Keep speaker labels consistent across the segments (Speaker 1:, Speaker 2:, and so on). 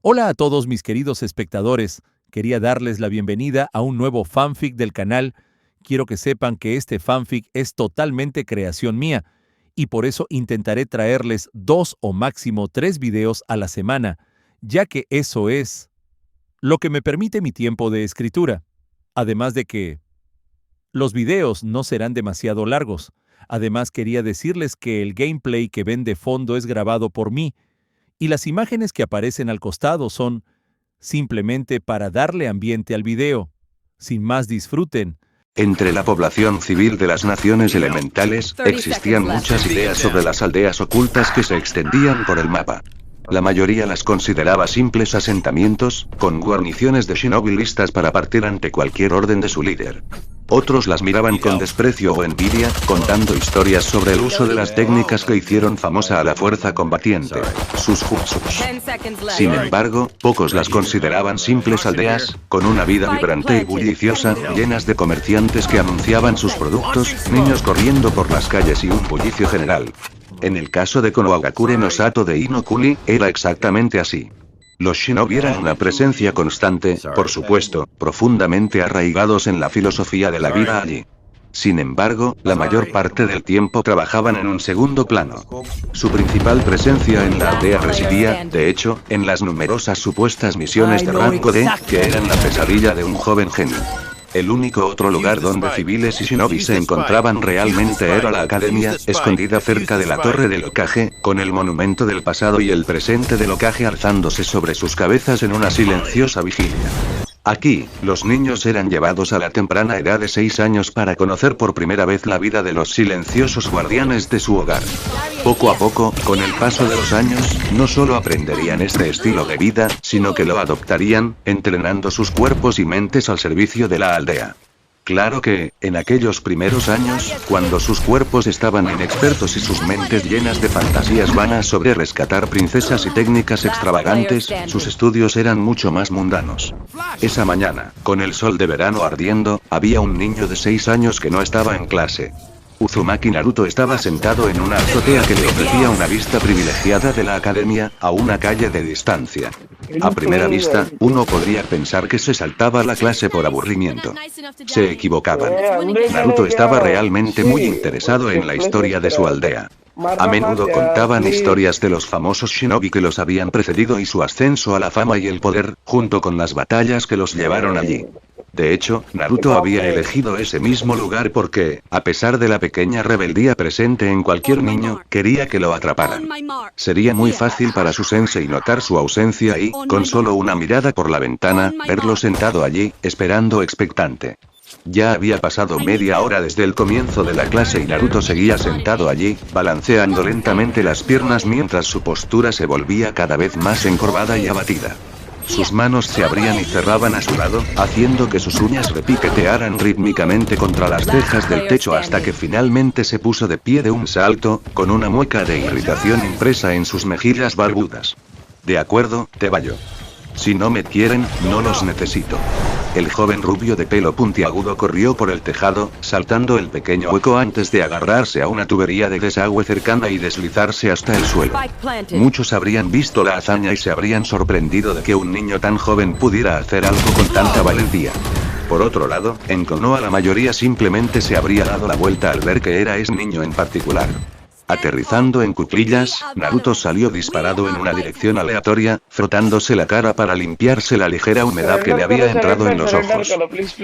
Speaker 1: Hola a todos mis queridos espectadores. Quería darles la bienvenida a un nuevo fanfic del canal. Quiero que sepan que este fanfic es totalmente creación mía y por eso intentaré traerles 2 o máximo 3 videos a la semana, ya que eso es lo que me permite mi tiempo de escritura. Además de que los videos no serán demasiado largos. Además quería decirles que el gameplay que ven de fondo es grabado por mí y las imágenes que aparecen al costado son simplemente para darle ambiente al video. Sin más, disfruten.
Speaker 2: Entre la población civil de las naciones elementales, existían muchas ideas sobre las aldeas ocultas que se extendían por el mapa. La mayoría las consideraba simples asentamientos, con guarniciones de shinobi listas para partir ante cualquier orden de su líder. Otros las miraban con desprecio o envidia, contando historias sobre el uso de las técnicas que hicieron famosa a la fuerza combatiente, sus jutsus. Sin embargo, pocos las consideraban simples aldeas, con una vida vibrante y bulliciosa, llenas de comerciantes que anunciaban sus productos, niños corriendo por las calles y un bullicio general. En el caso de Konohagakure no Sato de Inokuni, era exactamente así. Los shinobi eran una presencia constante, por supuesto, profundamente arraigados en la filosofía de la vida allí. Sin embargo, la mayor parte del tiempo trabajaban en un segundo plano. Su principal presencia en la aldea residía, de hecho, en las numerosas supuestas misiones de rango D, que eran la pesadilla de un joven genio. El único otro lugar donde civiles y shinobi se encontraban realmente era la academia, escondida cerca de la torre del Hokage, con el monumento del pasado y el presente del Hokage alzándose sobre sus cabezas en una silenciosa vigilia. Aquí, los niños eran llevados a la temprana edad de 6 años para conocer por primera vez la vida de los silenciosos guardianes de su hogar. Poco a poco, con el paso de los años, no solo aprenderían este estilo de vida, sino que lo adoptarían, entrenando sus cuerpos y mentes al servicio de la aldea. Claro que, en aquellos primeros años, cuando sus cuerpos estaban inexpertos y sus mentes llenas de fantasías vanas sobre rescatar princesas y técnicas extravagantes, sus estudios eran mucho más mundanos. Esa mañana, con el sol de verano ardiendo, había un niño de 6 años que no estaba en clase. Uzumaki Naruto estaba sentado en una azotea que le ofrecía una vista privilegiada de la academia, a una calle de distancia. A primera vista, uno podría pensar que se saltaba la clase por aburrimiento. Se equivocaban. Naruto estaba realmente muy interesado en la historia de su aldea. A menudo contaban historias de los famosos shinobi que los habían precedido y su ascenso a la fama y el poder, junto con las batallas que los llevaron allí. De hecho, Naruto había elegido ese mismo lugar porque, a pesar de la pequeña rebeldía presente en cualquier niño, quería que lo atraparan. Sería muy fácil para su sensei notar su ausencia y, con solo una mirada por la ventana, verlo sentado allí, esperando expectante. Ya había pasado media hora desde el comienzo de la clase y Naruto seguía sentado allí, balanceando lentamente las piernas mientras su postura se volvía cada vez más encorvada y abatida. Sus manos se abrían y cerraban a su lado, haciendo que sus uñas repiquetearan rítmicamente contra las tejas del techo hasta que finalmente se puso de pie de un salto, con una mueca de irritación impresa en sus mejillas barbudas. De acuerdo, te vaya. Si no me quieren, no los necesito. El joven rubio de pelo puntiagudo corrió por el tejado, saltando el pequeño hueco antes de agarrarse a una tubería de desagüe cercana y deslizarse hasta el suelo. Muchos habrían visto la hazaña y se habrían sorprendido de que un niño tan joven pudiera hacer algo con tanta valentía. Por otro lado, en Konoha la mayoría simplemente se habría dado la vuelta al ver que era ese niño en particular. Aterrizando en cuclillas, Naruto salió disparado en una dirección aleatoria, frotándose la cara para limpiarse la ligera humedad que le había entrado en los ojos.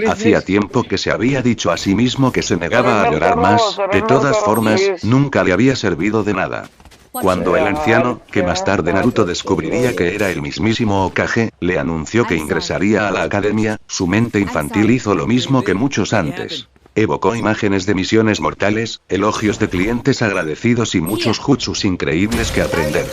Speaker 2: Hacía tiempo que se había dicho a sí mismo que se negaba a llorar más, de todas formas, nunca le había servido de nada. Cuando el anciano, que más tarde Naruto descubriría que era el mismísimo Hokage, le anunció que ingresaría a la academia, su mente infantil hizo lo mismo que muchos antes. Evocó imágenes de misiones mortales, elogios de clientes agradecidos y muchos jutsus increíbles que aprender.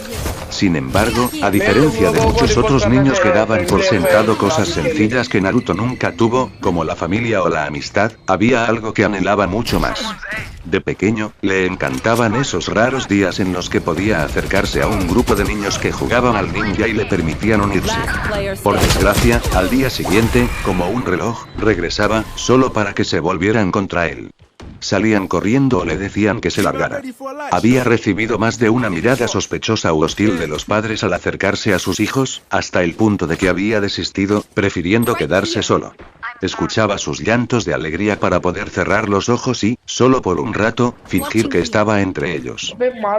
Speaker 2: Sin embargo, a diferencia de muchos otros niños que daban por sentado cosas sencillas que Naruto nunca tuvo, como la familia o la amistad, había algo que anhelaba mucho más. De pequeño, le encantaban esos raros días en los que podía acercarse a un grupo de niños que jugaban al ninja y le permitían unirse. Por desgracia, al día siguiente, como un reloj, regresaba, solo para que se volvieran contra él. salían corriendo o le decían que se largara. Había recibido más de una mirada sospechosa u hostil de los padres al acercarse a sus hijos, hasta el punto de que había desistido, prefiriendo quedarse solo. Escuchaba sus llantos de alegría para poder cerrar los ojos y, solo por un rato, fingir que estaba entre ellos.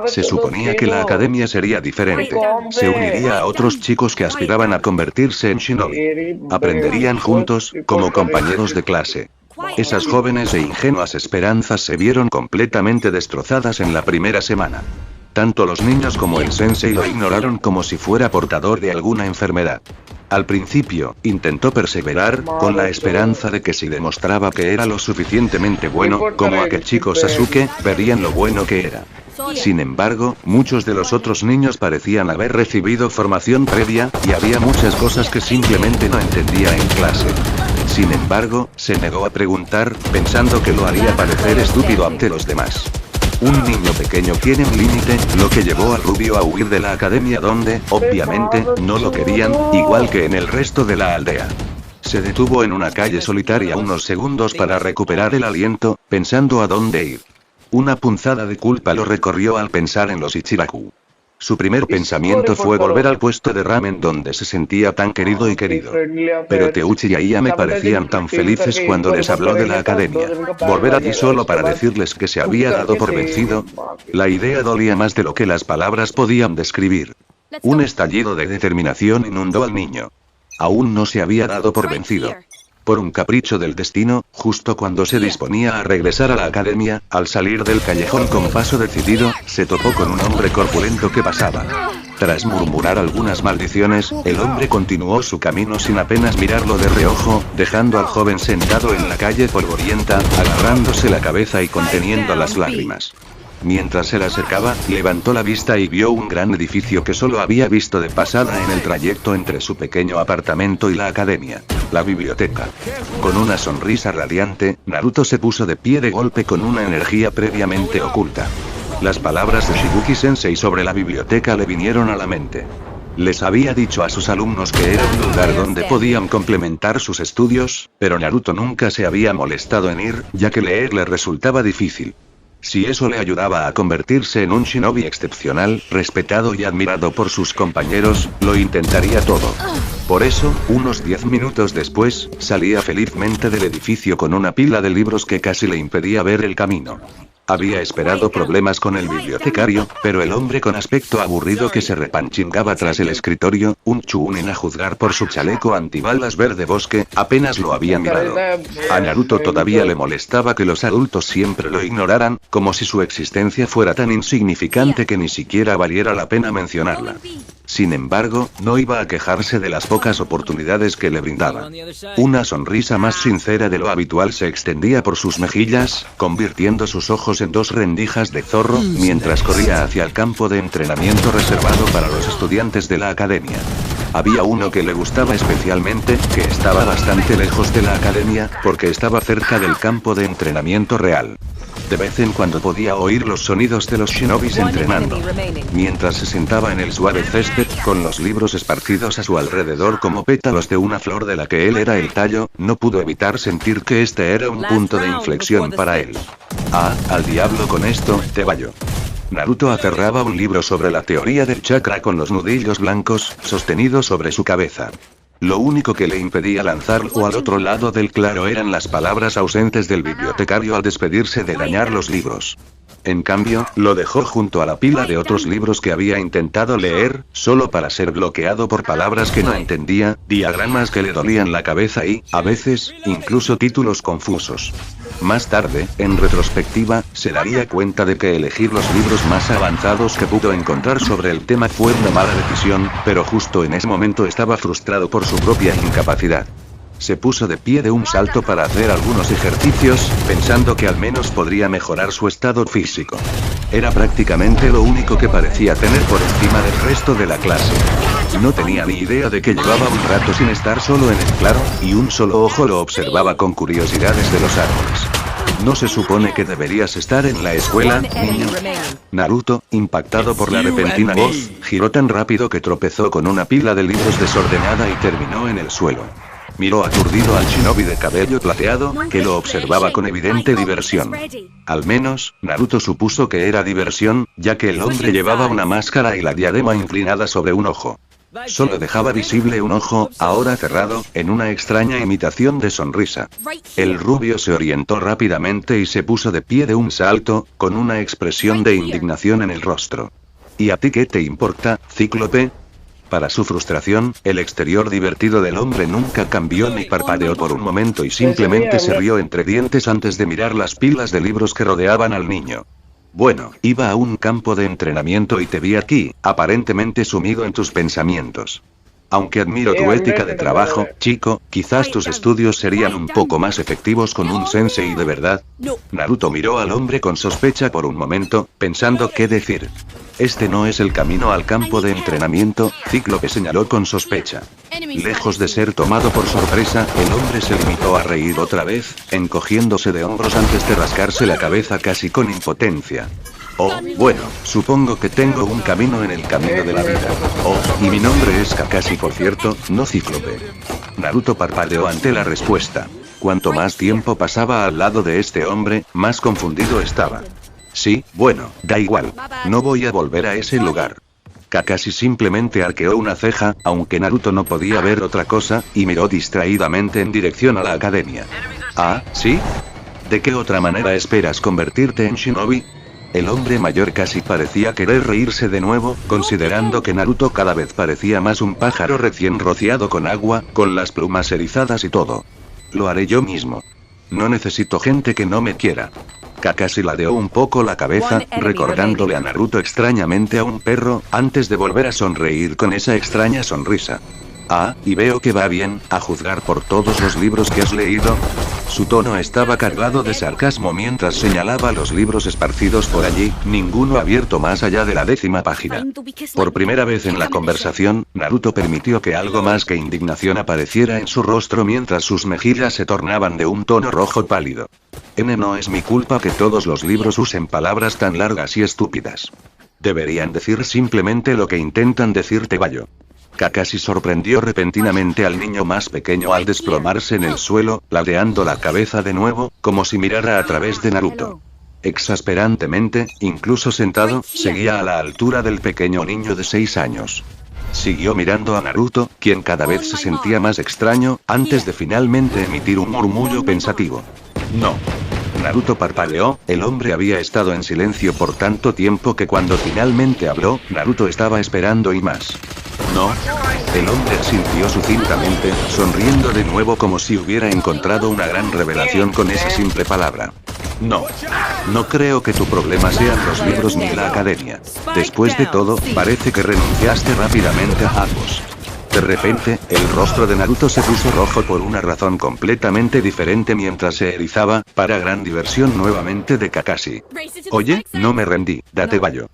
Speaker 2: Se suponía que la academia sería diferente. Se uniría a otros chicos que aspiraban a convertirse en shinobi. Aprenderían juntos, como compañeros de clase. Esas jóvenes e ingenuas esperanzas se vieron completamente destrozadas en la primera semana. Tanto los niños como el sensei lo ignoraron como si fuera portador de alguna enfermedad. Al principio, intentó perseverar, con la esperanza de que si demostraba que era lo suficientemente bueno, como aquel chico Sasuke, verían lo bueno que era. Sin embargo, muchos de los otros niños parecían haber recibido formación previa, y había muchas cosas que simplemente no entendía en clase. Sin embargo, se negó a preguntar, pensando que lo haría parecer estúpido ante los demás. Un niño pequeño tiene un límite, lo que llevó a Rubio a huir de la academia donde, obviamente, no lo querían, igual que en el resto de la aldea. Se detuvo en una calle solitaria unos segundos para recuperar el aliento, pensando a dónde ir. Una punzada de culpa lo recorrió al pensar en los Ichiraku. Su primer pensamiento fue volver al puesto de ramen donde se sentía tan querido y querido. Pero Teuchi y Ayame parecían tan felices cuando les habló de la academia. Volver allí solo para decirles que se había dado por vencido. La idea dolía más de lo que las palabras podían describir. Un estallido de determinación inundó al niño. Aún no se había dado por vencido. Por un capricho del destino, justo cuando se disponía a regresar a la academia, al salir del callejón con paso decidido, se topó con un hombre corpulento que pasaba. Tras murmurar algunas maldiciones, el hombre continuó su camino sin apenas mirarlo de reojo, dejando al joven sentado en la calle polvorienta, agarrándose la cabeza y conteniendo las lágrimas. Mientras se le acercaba, levantó la vista y vio un gran edificio que solo había visto de pasada en el trayecto entre su pequeño apartamento y la academia. La biblioteca. Con una sonrisa radiante, Naruto se puso de pie de golpe con una energía previamente oculta. Las palabras de Shibuki Sensei sobre la biblioteca le vinieron a la mente. Les había dicho a sus alumnos que era un lugar donde podían complementar sus estudios, pero Naruto nunca se había molestado en ir, ya que leer le resultaba difícil. Si eso le ayudaba a convertirse en un shinobi excepcional, respetado y admirado por sus compañeros, lo intentaría todo. Por eso, unos 10 minutos después, salía felizmente del edificio con una pila de libros que casi le impedía ver el camino. Había esperado problemas con el bibliotecario, pero el hombre con aspecto aburrido que se repanchingaba tras el escritorio, un chunin a juzgar por su chaleco antibalas verde bosque, apenas lo había mirado. A Naruto todavía le molestaba que los adultos siempre lo ignoraran, como si su existencia fuera tan insignificante que ni siquiera valiera la pena mencionarla. Sin embargo, no iba a quejarse de las pocas oportunidades que le brindaban. Una sonrisa más sincera de lo habitual se extendía por sus mejillas, convirtiendo sus ojos en dos rendijas de zorro, mientras corría hacia el campo de entrenamiento reservado para los estudiantes de la academia. Había uno que le gustaba especialmente, que estaba bastante lejos de la academia, porque estaba cerca del campo de entrenamiento real. De vez en cuando podía oír los sonidos de los shinobis entrenando. Mientras se sentaba en el suave césped, con los libros esparcidos a su alrededor como pétalos de una flor de la que él era el tallo, no pudo evitar sentir que este era un punto de inflexión para él. Ah, al diablo con esto, te vaya. Naruto aferraba un libro sobre la teoría del chakra con los nudillos blancos, sostenidos sobre su cabeza. Lo único que le impedía lanzarlo al otro lado del claro eran las palabras ausentes del bibliotecario al despedirse de dañar los libros. En cambio, lo dejó junto a la pila de otros libros que había intentado leer, solo para ser bloqueado por palabras que no entendía, diagramas que le dolían la cabeza y, a veces, incluso títulos confusos. Más tarde, en retrospectiva, se daría cuenta de que elegir los libros más avanzados que pudo encontrar sobre el tema fue una mala decisión, pero justo en ese momento estaba frustrado por su propia incapacidad. Se puso de pie de un salto para hacer algunos ejercicios, pensando que al menos podría mejorar su estado físico. Era prácticamente lo único que parecía tener por encima del resto de la clase. No tenía ni idea de que llevaba un rato sin estar solo en el claro, y un solo ojo lo observaba con curiosidad desde los árboles. ¿No se supone que deberías estar en la escuela, niño? Naruto, impactado por la repentina voz, giró tan rápido que tropezó con una pila de libros desordenada y terminó en el suelo. Miró aturdido al shinobi de cabello plateado, que lo observaba con evidente diversión. Al menos, Naruto supuso que era diversión, ya que el hombre llevaba una máscara y la diadema inclinada sobre un ojo. Solo dejaba visible un ojo, ahora cerrado, en una extraña imitación de sonrisa. El rubio se orientó rápidamente y se puso de pie de un salto, con una expresión de indignación en el rostro. ¿Y a ti qué te importa, Cíclope? Para su frustración, el exterior divertido del hombre nunca cambió ni parpadeó por un momento y simplemente se rió entre dientes antes de mirar las pilas de libros que rodeaban al niño. Bueno, iba a un campo de entrenamiento y te vi aquí, aparentemente sumido en tus pensamientos. Aunque admiro tu ética de trabajo, chico, quizás tus estudios serían un poco más efectivos con un sensei de verdad. Naruto miró al hombre con sospecha por un momento, pensando qué decir. Este no es el camino al campo de entrenamiento, Cíclope señaló con sospecha. Lejos de ser tomado por sorpresa, el hombre se limitó a reír otra vez, encogiéndose de hombros antes de rascarse la cabeza casi con impotencia. Oh, bueno, supongo que tengo un camino en el camino de la vida. Oh, y mi nombre es Kakashi por cierto, no Cíclope. Naruto parpadeó ante la respuesta. Cuanto más tiempo pasaba al lado de este hombre, más confundido estaba. Sí, bueno, da igual. No voy a volver a ese lugar. Kakashi simplemente arqueó una ceja, aunque Naruto no podía ver otra cosa, y miró distraídamente en dirección a la academia. ¿Ah, sí? ¿De qué otra manera esperas convertirte en shinobi? El hombre mayor casi parecía querer reírse de nuevo, considerando que Naruto cada vez parecía más un pájaro recién rociado con agua, con las plumas erizadas y todo. Lo haré yo mismo. No necesito gente que no me quiera. Kakashi ladeó un poco la cabeza, recordándole a Naruto extrañamente a un perro, antes de volver a sonreír con esa extraña sonrisa. Ah, y veo que va bien, a juzgar por todos los libros que has leído. Su tono estaba cargado de sarcasmo mientras señalaba los libros esparcidos por allí, ninguno abierto más allá de la 10ª página. Por primera vez en la conversación, Naruto permitió que algo más que indignación apareciera en su rostro mientras sus mejillas se tornaban de un tono rojo pálido. No es mi culpa que todos los libros usen palabras tan largas y estúpidas. Deberían decir simplemente lo que intentan decirte, Bayo. Kakashi sorprendió repentinamente al niño más pequeño al desplomarse en el suelo, ladeando la cabeza de nuevo, como si mirara a través de Naruto. Exasperantemente, incluso sentado, seguía a la altura del pequeño niño de 6 años. Siguió mirando a Naruto, quien cada vez se sentía más extraño, antes de finalmente emitir un murmullo pensativo. No. Naruto parpadeó, el hombre había estado en silencio por tanto tiempo que cuando finalmente habló, Naruto estaba esperando y más. No. El hombre asintió sucintamente, sonriendo de nuevo como si hubiera encontrado una gran revelación con esa simple palabra. No. No creo que tu problema sean los libros ni la academia. Después de todo, parece que renunciaste rápidamente a ambos. De repente, el rostro de Naruto se puso rojo por una razón completamente diferente mientras se erizaba, para gran diversión nuevamente de Kakashi. Oye, no me rendí, date Bayo.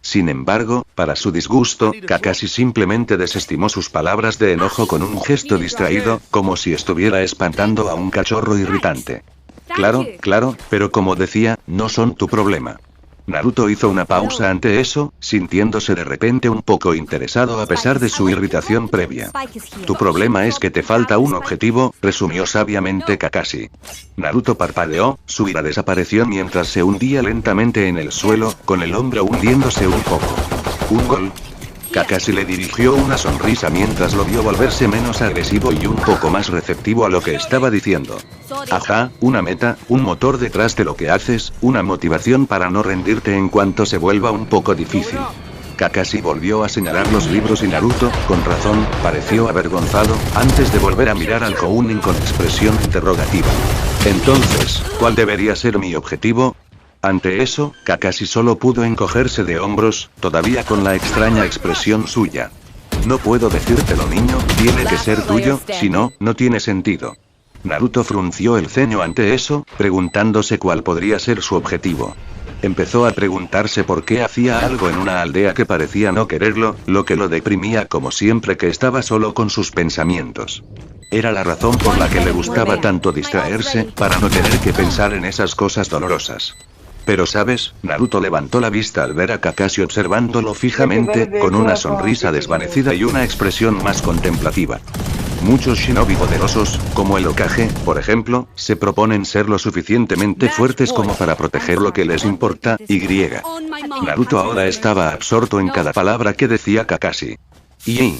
Speaker 2: Sin embargo, para su disgusto, Kakashi simplemente desestimó sus palabras de enojo con un gesto distraído, como si estuviera espantando a un cachorro irritante. Claro, pero como decía, no son tu problema. Naruto hizo una pausa ante eso, sintiéndose de repente un poco interesado a pesar de su irritación previa. Tu problema es que te falta un objetivo, resumió sabiamente Kakashi. Naruto parpadeó, su ira desapareció mientras se hundía lentamente en el suelo, con el hombro hundiéndose un poco. ¿Un gol? Kakashi le dirigió una sonrisa mientras lo vio volverse menos agresivo y un poco más receptivo a lo que estaba diciendo. Ajá, una meta, un motor detrás de lo que haces, una motivación para no rendirte en cuanto se vuelva un poco difícil. Kakashi volvió a señalar los libros y Naruto, con razón, pareció avergonzado, antes de volver a mirar al Jounin con expresión interrogativa. Entonces, ¿cuál debería ser mi objetivo? Ante eso, Kakashi solo pudo encogerse de hombros, todavía con la extraña expresión suya. No puedo decírtelo, niño, tiene que ser tuyo, si no, no tiene sentido. Naruto frunció el ceño ante eso, preguntándose cuál podría ser su objetivo. Empezó a preguntarse por qué hacía algo en una aldea que parecía no quererlo, lo que lo deprimía como siempre que estaba solo con sus pensamientos. Era la razón por la que le gustaba tanto distraerse, para no tener que pensar en esas cosas dolorosas. Pero sabes, Naruto levantó la vista al ver a Kakashi observándolo fijamente, con una sonrisa desvanecida y una expresión más contemplativa. Muchos shinobi poderosos, como el Hokage, por ejemplo, se proponen ser lo suficientemente fuertes como para proteger lo que les importa, y. Naruto ahora estaba absorto en cada palabra que decía Kakashi. Y.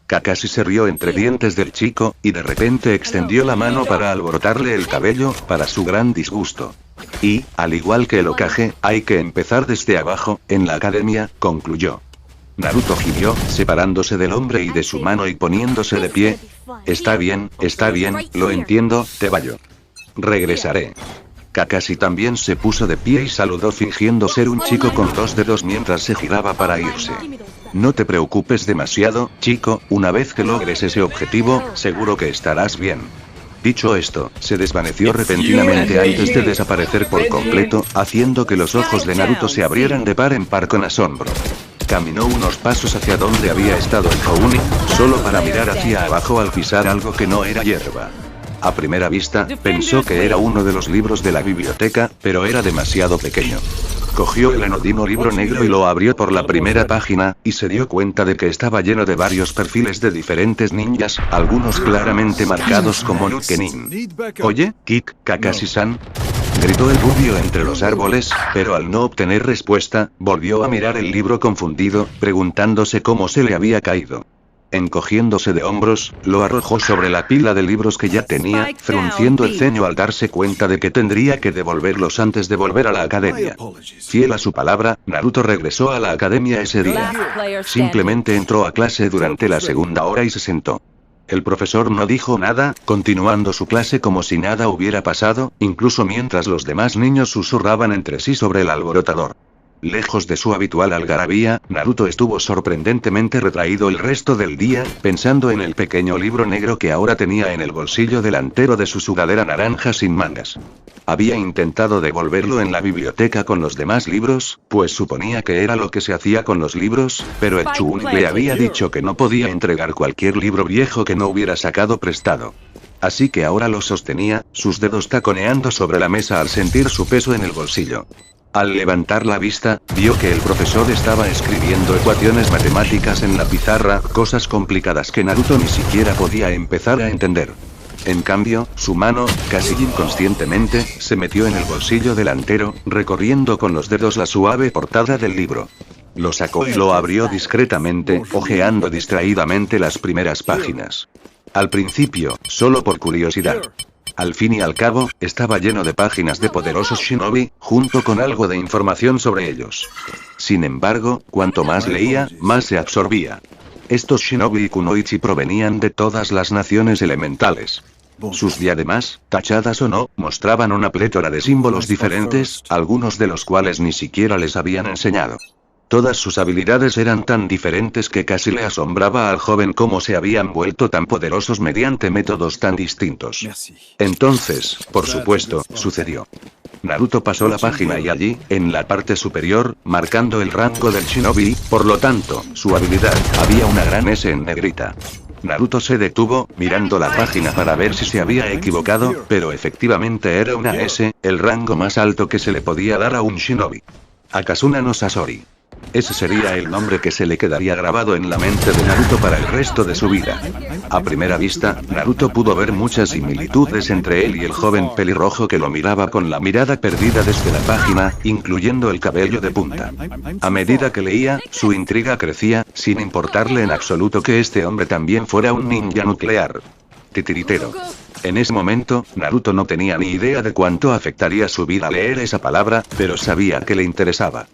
Speaker 2: Kakashi se rió entre dientes del chico, y de repente extendió la mano para alborotarle el cabello, para su gran disgusto. Y, al igual que el Hokage, hay que empezar desde abajo, en la academia, concluyó. Naruto gimió, separándose del hombre y de su mano y poniéndose de pie. Está bien, lo entiendo, te vaya. Regresaré. Kakashi también se puso de pie y saludó fingiendo ser un chico con 2 dedos mientras se giraba para irse. No te preocupes demasiado, chico, una vez que logres ese objetivo, seguro que estarás bien. Dicho esto, se desvaneció repentinamente antes de desaparecer por completo, haciendo que los ojos de Naruto se abrieran de par en par con asombro. Caminó unos pasos hacia donde había estado el Jouni, solo para mirar hacia abajo al pisar algo que no era hierba. A primera vista, pensó que era uno de los libros de la biblioteca, pero era demasiado pequeño. Cogió el anodino libro negro y lo abrió por la primera página, y se dio cuenta de que estaba lleno de varios perfiles de diferentes ninjas, algunos claramente marcados como Nukenin. Oye, Kakashi-san. Gritó el rubio entre los árboles, pero al no obtener respuesta, volvió a mirar el libro confundido, preguntándose cómo se le había caído. Encogiéndose de hombros, lo arrojó sobre la pila de libros que ya tenía, frunciendo el ceño al darse cuenta de que tendría que devolverlos antes de volver a la academia. Fiel a su palabra, Naruto regresó a la academia ese día. Simplemente entró a clase durante la segunda hora y se sentó. El profesor no dijo nada, continuando su clase como si nada hubiera pasado, incluso mientras los demás niños susurraban entre sí sobre el alborotador. Lejos de su habitual algarabía, Naruto estuvo sorprendentemente retraído el resto del día, pensando en el pequeño libro negro que ahora tenía en el bolsillo delantero de su sudadera naranja sin mangas. Había intentado devolverlo en la biblioteca con los demás libros, pues suponía que era lo que se hacía con los libros, pero el Chunin le había dicho que no podía entregar cualquier libro viejo que no hubiera sacado prestado. Así que ahora lo sostenía, sus dedos taconeando sobre la mesa al sentir su peso en el bolsillo. Al levantar la vista, vio que el profesor estaba escribiendo ecuaciones matemáticas en la pizarra, cosas complicadas que Naruto ni siquiera podía empezar a entender. En cambio, su mano, casi inconscientemente, se metió en el bolsillo delantero, recorriendo con los dedos la suave portada del libro. Lo sacó y lo abrió discretamente, hojeando distraídamente las primeras páginas. Al principio, solo por curiosidad. Al fin y al cabo, estaba lleno de páginas de poderosos shinobi, junto con algo de información sobre ellos. Sin embargo, cuanto más leía, más se absorbía. Estos shinobi y kunoichi provenían de todas las naciones elementales. Sus diademas, tachadas o no, mostraban una plétora de símbolos diferentes, algunos de los cuales ni siquiera les habían enseñado. Todas sus habilidades eran tan diferentes que casi le asombraba al joven cómo se habían vuelto tan poderosos mediante métodos tan distintos. Entonces, por supuesto, sucedió. Naruto pasó la página y allí, en la parte superior, marcando el rango del shinobi, por lo tanto, su habilidad, había una gran S en negrita. Naruto se detuvo, mirando la página para ver si se había equivocado, pero efectivamente era una S, el rango más alto que se le podía dar a un shinobi. Akasuna no Sasori. Ese sería el nombre que se le quedaría grabado en la mente de Naruto para el resto de su vida. A primera vista, Naruto pudo ver muchas similitudes entre él y el joven pelirrojo que lo miraba con la mirada perdida desde la página, incluyendo el cabello de punta. A medida que leía, su intriga crecía, sin importarle en absoluto que este hombre también fuera un ninja nuclear. Titiritero. En ese momento, Naruto no tenía ni idea de cuánto afectaría su vida leer esa palabra, pero sabía que le interesaba.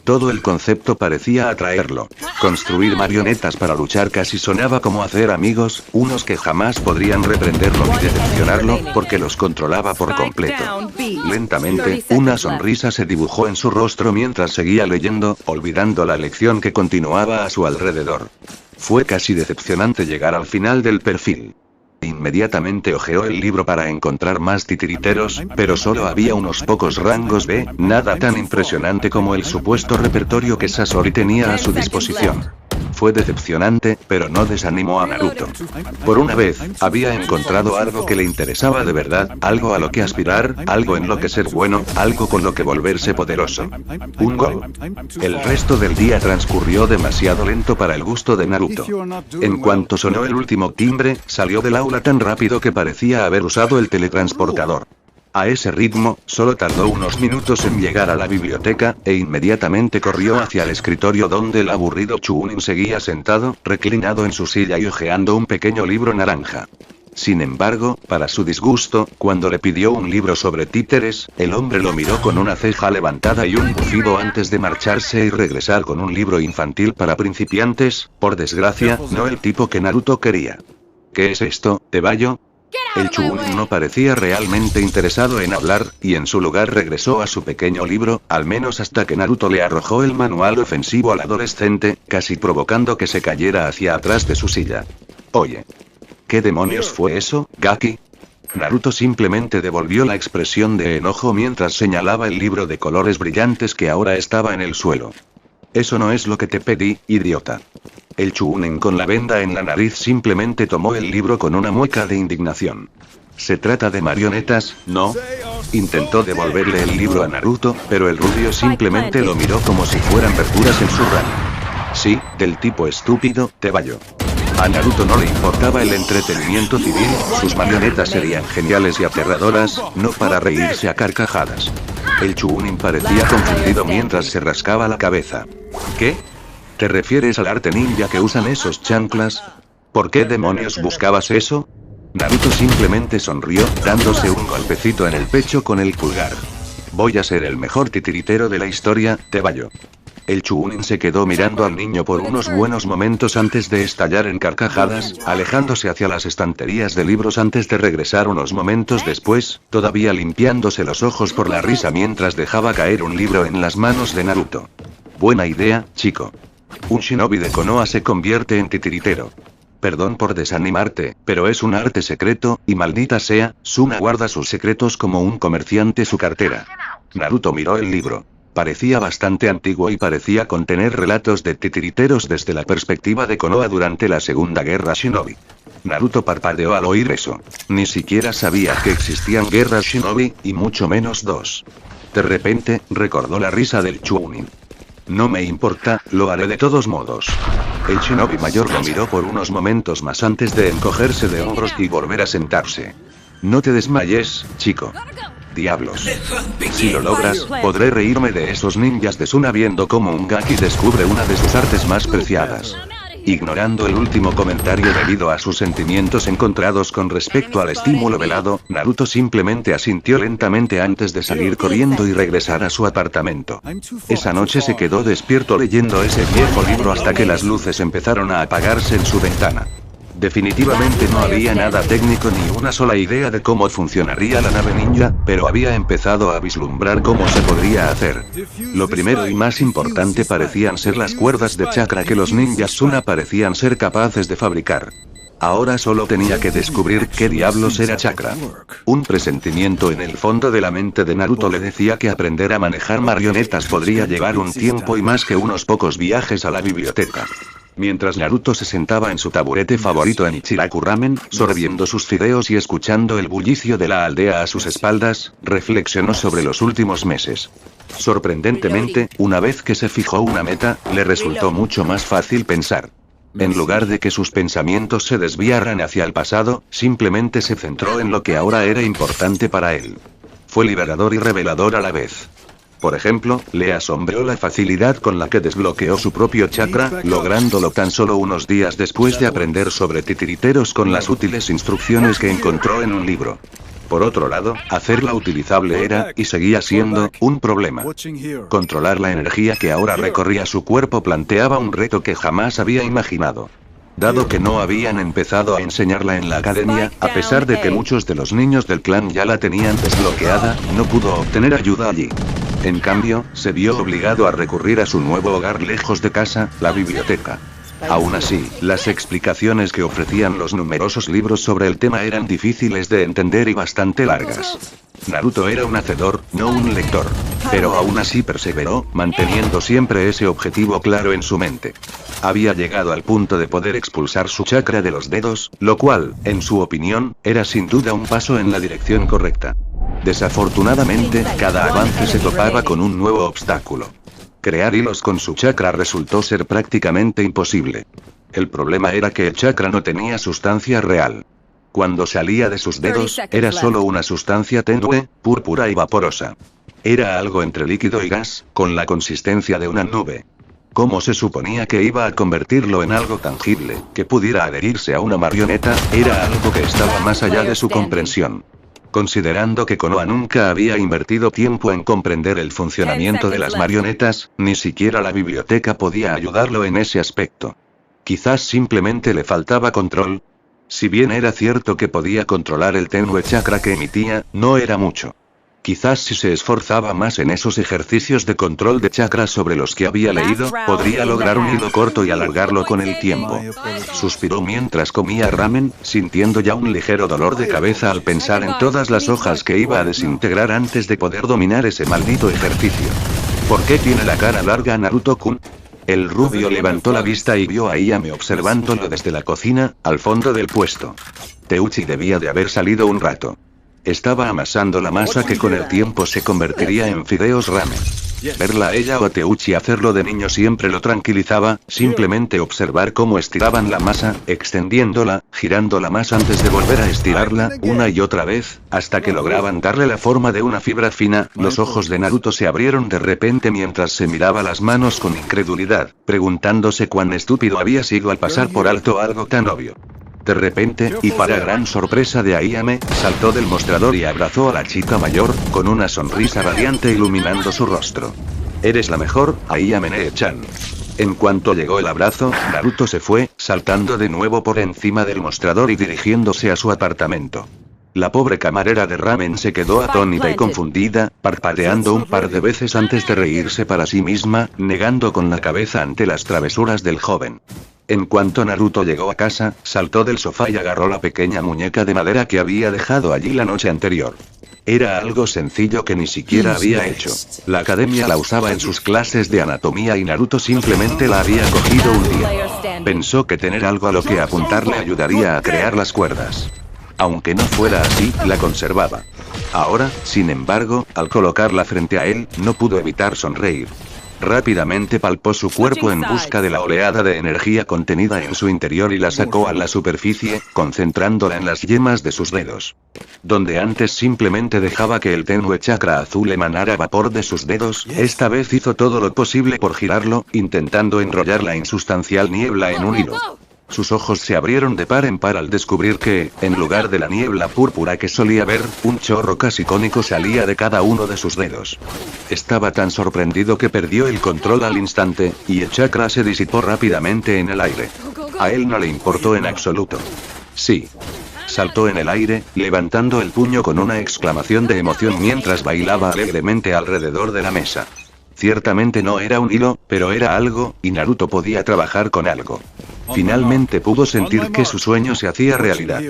Speaker 2: Todo el concepto parecía atraerlo. Construir marionetas para luchar casi sonaba como hacer amigos, unos que jamás podrían reprenderlo ni decepcionarlo, porque los controlaba por completo. Lentamente, una sonrisa se dibujó en su rostro mientras seguía leyendo, olvidando la lección que continuaba a su alrededor. Fue casi decepcionante llegar al final del perfil. Inmediatamente hojeó el libro para encontrar más titiriteros, pero solo había unos pocos rangos B, nada tan impresionante como el supuesto repertorio que Sasori tenía a su disposición. fue decepcionante, pero no desanimó a Naruto. Por una vez, había encontrado algo que le interesaba de verdad, algo a lo que aspirar, algo en lo que ser bueno, algo con lo que volverse poderoso. Un gol. El resto del día transcurrió demasiado lento para el gusto de Naruto. En cuanto sonó el último timbre, salió del aula tan rápido que parecía haber usado el teletransportador. A ese ritmo, solo tardó unos minutos en llegar a la biblioteca, e inmediatamente corrió hacia el escritorio donde el aburrido Chunin seguía sentado, reclinado en su silla y hojeando un pequeño libro naranja. Sin embargo, para su disgusto, cuando le pidió un libro sobre títeres, el hombre lo miró con una ceja levantada y un bufido antes de marcharse y regresar con un libro infantil para principiantes, por desgracia, no el tipo que Naruto quería. ¿Qué es esto, Tebayo? El Chunin no parecía realmente interesado en hablar, y en su lugar regresó a su pequeño libro, al menos hasta que Naruto le arrojó el manual ofensivo al adolescente, casi provocando que se cayera hacia atrás de su silla. Oye. ¿Qué demonios fue eso, Gaki? Naruto simplemente devolvió la expresión de enojo mientras señalaba el libro de colores brillantes que ahora estaba en el suelo. Eso no es lo que te pedí, idiota. El Chunin con la venda en la nariz simplemente tomó el libro con una mueca de indignación. ¿Se trata de marionetas, no? Intentó devolverle el libro a Naruto, pero el rubio simplemente lo miró como si fueran verduras en su ramo. Sí, del tipo estúpido, Tebayo. A Naruto no le importaba el entretenimiento civil, sus marionetas serían geniales y aterradoras, no para reírse a carcajadas. El Chunin parecía confundido mientras se rascaba la cabeza. ¿Qué? ¿Te refieres al arte ninja que usan esos chanclas? ¿Por qué demonios buscabas eso? Naruto simplemente sonrió, dándose un golpecito en el pecho con el pulgar. Voy a ser el mejor titiritero de la historia, Tebayo. El Chunin se quedó mirando al niño por unos buenos momentos antes de estallar en carcajadas, alejándose hacia las estanterías de libros antes de regresar unos momentos después, todavía limpiándose los ojos por la risa mientras dejaba caer un libro en las manos de Naruto. Buena idea, chico. Un shinobi de Konoha se convierte en titiritero. Perdón por desanimarte, pero es un arte secreto, y maldita sea, Suna guarda sus secretos como un comerciante su cartera. Naruto miró el libro. Parecía bastante antiguo y parecía contener relatos de titiriteros desde la perspectiva de Konoha durante la Segunda Guerra Shinobi. Naruto parpadeó al oír eso. Ni siquiera sabía que existían guerras Shinobi, y mucho menos dos. De repente, recordó la risa del Chunin. No me importa, lo haré de todos modos. El Shinobi mayor lo miró por unos momentos más antes de encogerse de hombros y volver a sentarse. No te desmayes, chico. Diablos. Si lo logras, podré reírme de esos ninjas de Suna viendo cómo un Gaki descubre una de sus artes más preciadas. Ignorando el último comentario debido a sus sentimientos encontrados con respecto al estímulo velado, Naruto simplemente asintió lentamente antes de salir corriendo y regresar a su apartamento. Esa noche se quedó despierto leyendo ese viejo libro hasta que las luces empezaron a apagarse en su ventana. Definitivamente no había nada técnico ni una sola idea de cómo funcionaría la nave ninja, pero había empezado a vislumbrar cómo se podría hacer. Lo primero y más importante parecían ser las cuerdas de chakra que los ninjas Suna parecían ser capaces de fabricar. Ahora solo tenía que descubrir qué diablos era chakra. Un presentimiento en el fondo de la mente de Naruto le decía que aprender a manejar marionetas podría llevar un tiempo y más que unos pocos viajes a la biblioteca. Mientras Naruto se sentaba en su taburete favorito en Ichiraku Ramen, sorbiendo sus fideos y escuchando el bullicio de la aldea a sus espaldas, reflexionó sobre los últimos meses. Sorprendentemente, una vez que se fijó una meta, le resultó mucho más fácil pensar. En lugar de que sus pensamientos se desviaran hacia el pasado, simplemente se centró en lo que ahora era importante para él. Fue liberador y revelador a la vez. Por ejemplo, le asombró la facilidad con la que desbloqueó su propio chakra, lográndolo tan solo unos días después de aprender sobre titiriteros con las útiles instrucciones que encontró en un libro. Por otro lado, hacerla utilizable era, y seguía siendo, un problema. Controlar la energía que ahora recorría su cuerpo planteaba un reto que jamás había imaginado. Dado que no habían empezado a enseñarla en la academia, a pesar de que muchos de los niños del clan ya la tenían desbloqueada, no pudo obtener ayuda allí. En cambio, se vio obligado a recurrir a su nuevo hogar lejos de casa, la biblioteca. Aún así, las explicaciones que ofrecían los numerosos libros sobre el tema eran difíciles de entender y bastante largas. Naruto era un hacedor, no un lector. Pero aún así perseveró, manteniendo siempre ese objetivo claro en su mente. Había llegado al punto de poder expulsar su chakra de los dedos, lo cual, en su opinión, era sin duda un paso en la dirección correcta. Desafortunadamente, cada avance se topaba con un nuevo obstáculo. Crear hilos con su chakra resultó ser prácticamente imposible. El problema era que el chakra no tenía sustancia real. Cuando salía de sus dedos, era solo una sustancia tenue, púrpura y vaporosa. Era algo entre líquido y gas, con la consistencia de una nube. ¿Cómo se suponía que iba a convertirlo en algo tangible, que pudiera adherirse a una marioneta? Era algo que estaba más allá de su comprensión. Considerando que Konoha nunca había invertido tiempo en comprender el funcionamiento de las marionetas, ni siquiera la biblioteca podía ayudarlo en ese aspecto. Quizás simplemente le faltaba control. Si bien era cierto que podía controlar el tenue chakra que emitía, no era mucho. Quizás si se esforzaba más en esos ejercicios de control de chakra sobre los que había leído, podría lograr un hilo corto y alargarlo con el tiempo. Suspiró mientras comía ramen, sintiendo ya un ligero dolor de cabeza al pensar en todas las hojas que iba a desintegrar antes de poder dominar ese maldito ejercicio. ¿Por qué tiene la cara larga Naruto-kun? El rubio levantó la vista y vio a Ayame observándolo desde la cocina, al fondo del puesto. Teuchi debía de haber salido un rato. Estaba amasando la masa que con el tiempo se convertiría en fideos ramen. Verla a ella o a Teuchi hacerlo de niño siempre lo tranquilizaba, simplemente observar cómo estiraban la masa, extendiéndola, girando la masa antes de volver a estirarla, una y otra vez, hasta que lograban darle la forma de una fibra fina. Los ojos de Naruto se abrieron de repente mientras se miraba las manos con incredulidad, preguntándose cuán estúpido había sido al pasar por alto algo tan obvio. De repente, y para gran sorpresa de Ayame, saltó del mostrador y abrazó a la chica mayor, con una sonrisa radiante iluminando su rostro. «Eres la mejor, Ayame Nee-chan». En cuanto llegó el abrazo, Naruto se fue, saltando de nuevo por encima del mostrador y dirigiéndose a su apartamento. La pobre camarera de ramen se quedó atónita y confundida, parpadeando un par de veces antes de reírse para sí misma, negando con la cabeza ante las travesuras del joven. En cuanto Naruto llegó a casa, saltó del sofá y agarró la pequeña muñeca de madera que había dejado allí la noche anterior. Era algo sencillo que ni siquiera había hecho. La academia la usaba en sus clases de anatomía y Naruto simplemente la había cogido un día. Pensó que tener algo a lo que apuntar le ayudaría a crear las cuerdas. Aunque no fuera así, la conservaba. Ahora, sin embargo, al colocarla frente a él, no pudo evitar sonreír. Rápidamente palpó su cuerpo en busca de la oleada de energía contenida en su interior y la sacó a la superficie, concentrándola en las yemas de sus dedos. Donde antes simplemente dejaba que el tenue chakra azul emanara vapor de sus dedos, esta vez hizo todo lo posible por girarlo, intentando enrollar la insustancial niebla en un hilo. Sus ojos se abrieron de par en par al descubrir que, en lugar de la niebla púrpura que solía ver, un chorro casi cónico salía de cada uno de sus dedos. Estaba tan sorprendido que perdió el control al instante, y el chakra se disipó rápidamente en el aire. A él no le importó en absoluto. Sí. Saltó en el aire, levantando el puño con una exclamación de emoción mientras bailaba alegremente alrededor de la mesa. Ciertamente no era un hilo, pero era algo, y Naruto podía trabajar con algo. Finalmente pudo sentir que su sueño se hacía realidad.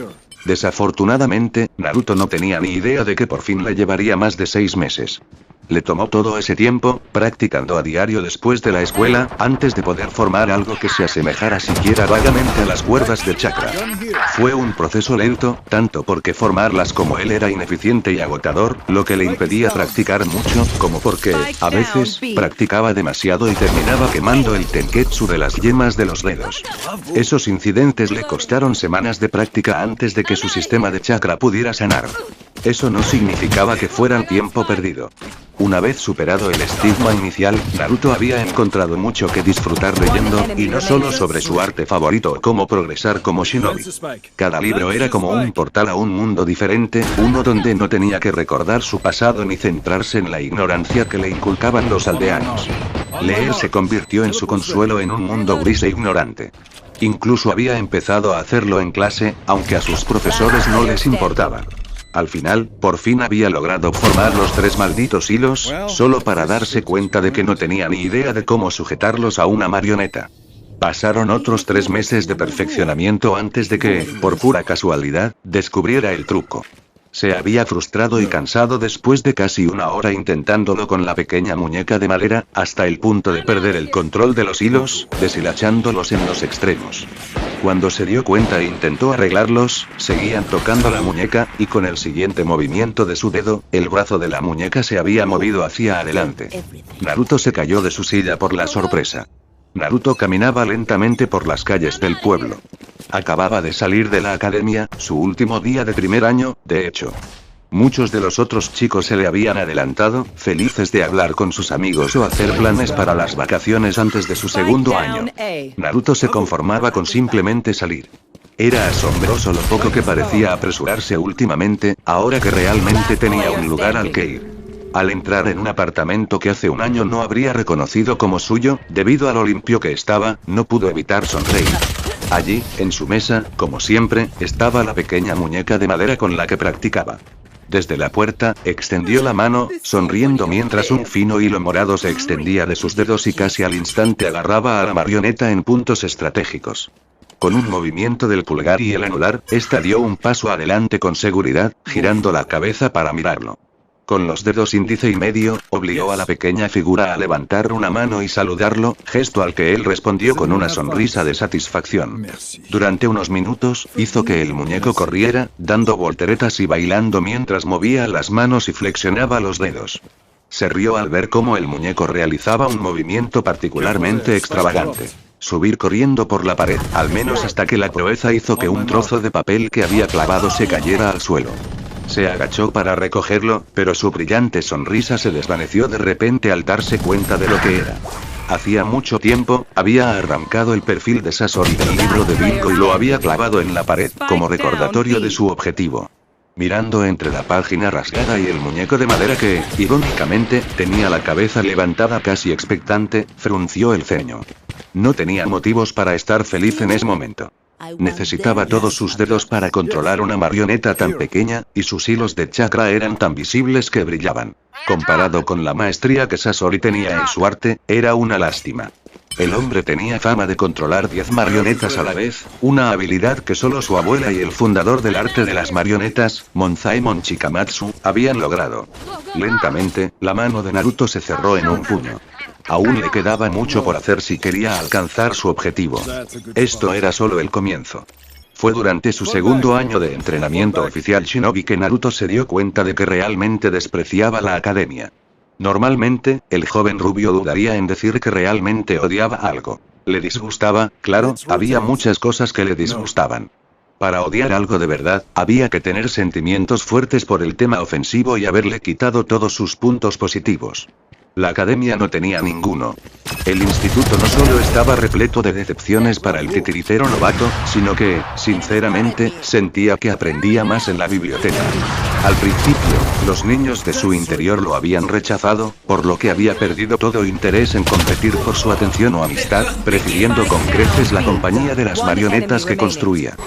Speaker 2: Desafortunadamente, Naruto no tenía ni idea de que por fin le llevaría más de 6 meses. Le tomó todo ese tiempo, practicando a diario después de la escuela, antes de poder formar algo que se asemejara siquiera vagamente a las cuerdas de chakra. Fue un proceso lento, tanto porque formarlas como él era ineficiente y agotador, lo que le impedía practicar mucho, como porque, a veces, practicaba demasiado y terminaba quemando el tenketsu de las yemas de los dedos. Esos incidentes le costaron semanas de práctica antes de que su sistema de chakra pudiera sanar. Eso no significaba que fuera tiempo perdido. Una vez superado el estigma inicial, Naruto había encontrado mucho que disfrutar leyendo, y no solo sobre su arte favorito o cómo progresar como shinobi. Cada libro era como un portal a un mundo diferente, uno donde no tenía que recordar su pasado ni centrarse en la ignorancia que le inculcaban los aldeanos. Leer se convirtió en su consuelo en un mundo gris e ignorante. Incluso había empezado a hacerlo en clase, aunque a sus profesores no les importaba. Al final, por fin había logrado formar los 3 malditos hilos, solo para darse cuenta de que no tenía ni idea de cómo sujetarlos a una marioneta. Pasaron otros 3 meses de perfeccionamiento antes de que, por pura casualidad, descubriera el truco. Se había frustrado y cansado después de casi 1 hora intentándolo con la pequeña muñeca de madera, hasta el punto de perder el control de los hilos, deshilachándolos en los extremos. Cuando se dio cuenta e intentó arreglarlos, seguían tocando la muñeca, y con el siguiente movimiento de su dedo, el brazo de la muñeca se había movido hacia adelante. Naruto se cayó de su silla por la sorpresa. Naruto caminaba lentamente por las calles del pueblo. Acababa de salir de la academia, su último día de primer año, de hecho. Muchos de los otros chicos se le habían adelantado, felices de hablar con sus amigos o hacer planes para las vacaciones antes de su segundo año. Naruto se conformaba con simplemente salir. Era asombroso lo poco que parecía apresurarse últimamente, ahora que realmente tenía un lugar al que ir. Al entrar en un apartamento que hace 1 año no habría reconocido como suyo, debido a lo limpio que estaba, no pudo evitar sonreír. Allí, en su mesa, como siempre, estaba la pequeña muñeca de madera con la que practicaba. Desde la puerta, extendió la mano, sonriendo mientras un fino hilo morado se extendía de sus dedos y casi al instante agarraba a la marioneta en puntos estratégicos. Con un movimiento del pulgar y el anular, esta dio un paso adelante con seguridad, girando la cabeza para mirarlo. Con los dedos índice y medio, obligó a la pequeña figura a levantar una mano y saludarlo, gesto al que él respondió con una sonrisa de satisfacción. Durante unos minutos, hizo que el muñeco corriera, dando volteretas y bailando mientras movía las manos y flexionaba los dedos. Se rió al ver cómo el muñeco realizaba un movimiento particularmente extravagante. Subir corriendo por la pared, al menos hasta que la proeza hizo que un trozo de papel que había clavado se cayera al suelo. Se agachó para recogerlo, pero su brillante sonrisa se desvaneció de repente al darse cuenta de lo que era. Hacía mucho tiempo, había arrancado el perfil de Sasori del libro de Bingo y lo había clavado en la pared, como recordatorio de su objetivo. Mirando entre la página rasgada y el muñeco de madera que, irónicamente, tenía la cabeza levantada casi expectante, frunció el ceño. No tenía motivos para estar feliz en ese momento. Necesitaba todos sus dedos para controlar una marioneta tan pequeña, y sus hilos de chakra eran tan visibles que brillaban. Comparado con la maestría que Sasori tenía en su arte, era una lástima. El hombre tenía fama de controlar 10 marionetas a la vez, una habilidad que solo su abuela y el fundador del arte de las marionetas, Monzaemon Chikamatsu, habían logrado. Lentamente, la mano de Naruto se cerró en un puño. Aún le quedaba mucho por hacer si quería alcanzar su objetivo. Esto era solo el comienzo. Fue durante su segundo año de entrenamiento oficial Shinobi que Naruto se dio cuenta de que realmente despreciaba la academia. Normalmente, el joven rubio dudaría en decir que realmente odiaba algo. Le disgustaba, claro, había muchas cosas que le disgustaban. Para odiar algo de verdad, había que tener sentimientos fuertes por el tema ofensivo y haberle quitado todos sus puntos positivos. La academia no tenía ninguno. El instituto no solo estaba repleto de decepciones para el titiricero novato, sino que, sinceramente, sentía que aprendía más en la biblioteca. Al principio, los niños de su interior lo habían rechazado, por lo que había perdido todo interés en competir por su atención o amistad, prefiriendo con creces la compañía de las marionetas que construía.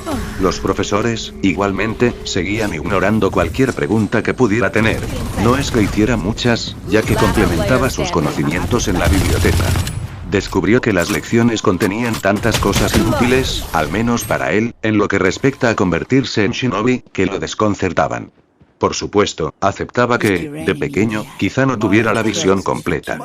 Speaker 2: Los profesores, igualmente, seguían ignorando cualquier pregunta que pudiera tener. No es que hiciera muchas, ya que complementaba sus conocimientos en la biblioteca. Descubrió que las lecciones contenían tantas cosas inútiles, al menos para él, en lo que respecta a convertirse en shinobi, que lo desconcertaban. Por supuesto, aceptaba que, de pequeño, quizá no tuviera la visión completa.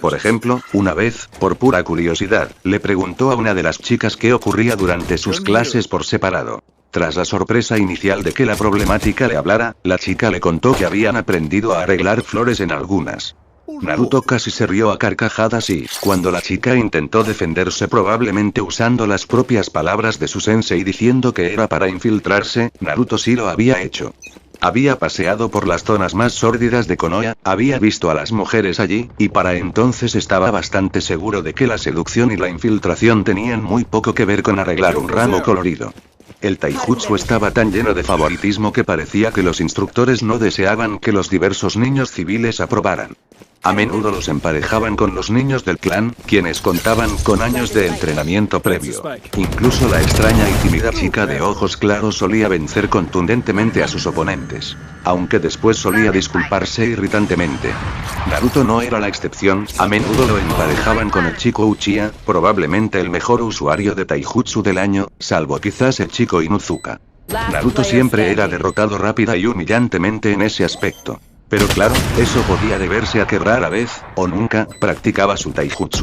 Speaker 2: Por ejemplo, una vez, por pura curiosidad, le preguntó a una de las chicas qué ocurría durante sus clases por separado. Tras la sorpresa inicial de que la problemática le hablara, la chica le contó que habían aprendido a arreglar flores en algunas. Naruto casi se rió a carcajadas y, cuando la chica intentó defenderse probablemente usando las propias palabras de su sensei diciendo que era para infiltrarse, Naruto sí lo había hecho. Había paseado por las zonas más sórdidas de Konoha, había visto a las mujeres allí, y para entonces estaba bastante seguro de que la seducción y la infiltración tenían muy poco que ver con arreglar un ramo colorido. El taijutsu estaba tan lleno de favoritismo que parecía que los instructores no deseaban que los diversos niños civiles aprobaran. A menudo los emparejaban con los niños del clan, quienes contaban con años de entrenamiento previo. Incluso la extraña y tímida chica de ojos claros solía vencer contundentemente a sus oponentes, aunque después solía disculparse irritantemente. Naruto no era la excepción, a menudo lo emparejaban con el chico Uchiha, probablemente el mejor usuario de taijutsu del año, salvo quizás el chico Inuzuka. Naruto siempre era derrotado rápida y humillantemente en ese aspecto. Pero claro, eso podía deberse a que rara vez, o nunca, practicaba su taijutsu.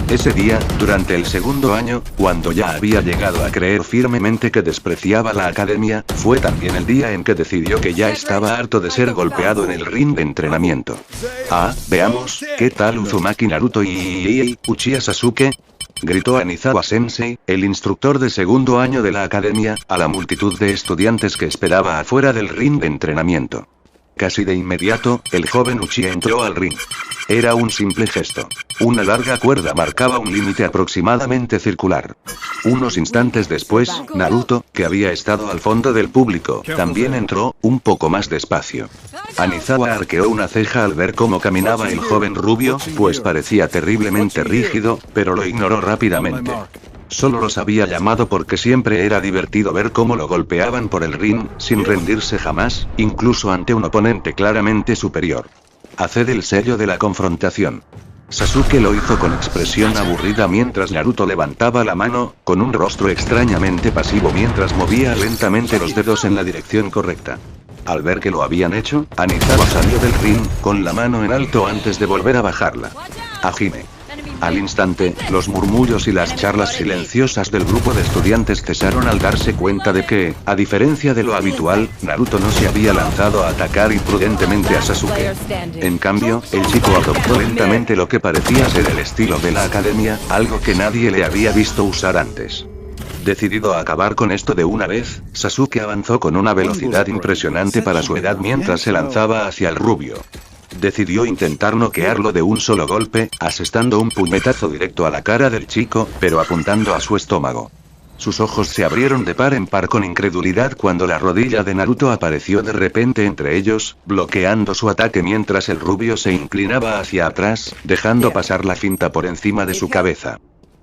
Speaker 2: Ese día, durante el segundo año, cuando ya había llegado a creer firmemente que despreciaba la academia, fue también el día en que decidió que ya estaba harto de ser golpeado en el ring de entrenamiento. Ah, veamos, ¿qué tal Uzumaki Naruto y Uchiha Sasuke? Gritó Anizawa-sensei, el instructor de segundo año de la academia, a la multitud de estudiantes que esperaba afuera del ring de entrenamiento. Casi de inmediato, el joven Uchiha entró al ring. Era un simple gesto. Una larga cuerda marcaba un límite aproximadamente circular. Unos instantes después, Naruto, que había estado al fondo del público, también entró, un poco más despacio. Anizawa arqueó una ceja al ver cómo caminaba el joven rubio, pues parecía terriblemente rígido, pero lo ignoró rápidamente. Solo los había llamado porque siempre era divertido ver cómo lo golpeaban por el ring, sin rendirse jamás, incluso ante un oponente claramente superior. Haced el sello de la confrontación. Sasuke lo hizo con expresión aburrida mientras Naruto levantaba la mano, con un rostro extrañamente pasivo mientras movía lentamente los dedos en la dirección correcta. Al ver que lo habían hecho, Anizawa salió del ring, con la mano en alto antes de volver a bajarla. Hajime. Al instante, los murmullos y las charlas silenciosas del grupo de estudiantes cesaron al darse cuenta de que, a diferencia de lo habitual, Naruto no se había lanzado a atacar imprudentemente a Sasuke. En cambio, el chico adoptó lentamente lo que parecía ser el estilo de la academia, algo que nadie le había visto usar antes. Decidido a acabar con esto de una vez, Sasuke avanzó con una velocidad impresionante para su edad mientras se lanzaba hacia el rubio. Decidió intentar noquearlo de un solo golpe, asestando un puñetazo directo a la cara del chico, pero apuntando a su estómago. Sus ojos se abrieron de par en par con incredulidad cuando la rodilla de Naruto apareció de repente entre ellos, bloqueando su ataque mientras el rubio se inclinaba hacia atrás, dejando pasar la finta por encima de su cabeza.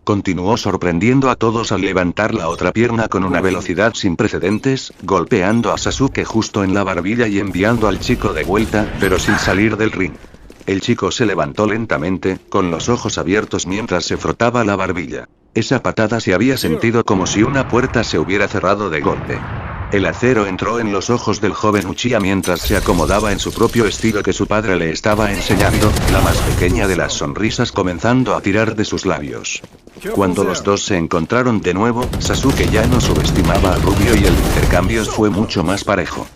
Speaker 2: Continuó sorprendiendo a todos al levantar la otra pierna con una velocidad sin precedentes, golpeando a Sasuke justo en la barbilla y enviando al chico de vuelta, pero sin salir del ring. El chico se levantó lentamente, con los ojos abiertos mientras se frotaba la barbilla. Esa patada se había sentido como si una puerta se hubiera cerrado de golpe. El acero entró en los ojos del joven Uchiha mientras se acomodaba en su propio estilo que su padre le estaba enseñando, la más pequeña de las sonrisas comenzando a tirar de sus labios. Cuando los dos se encontraron de nuevo, Sasuke ya no subestimaba a Rubio y el intercambio fue mucho más parejo.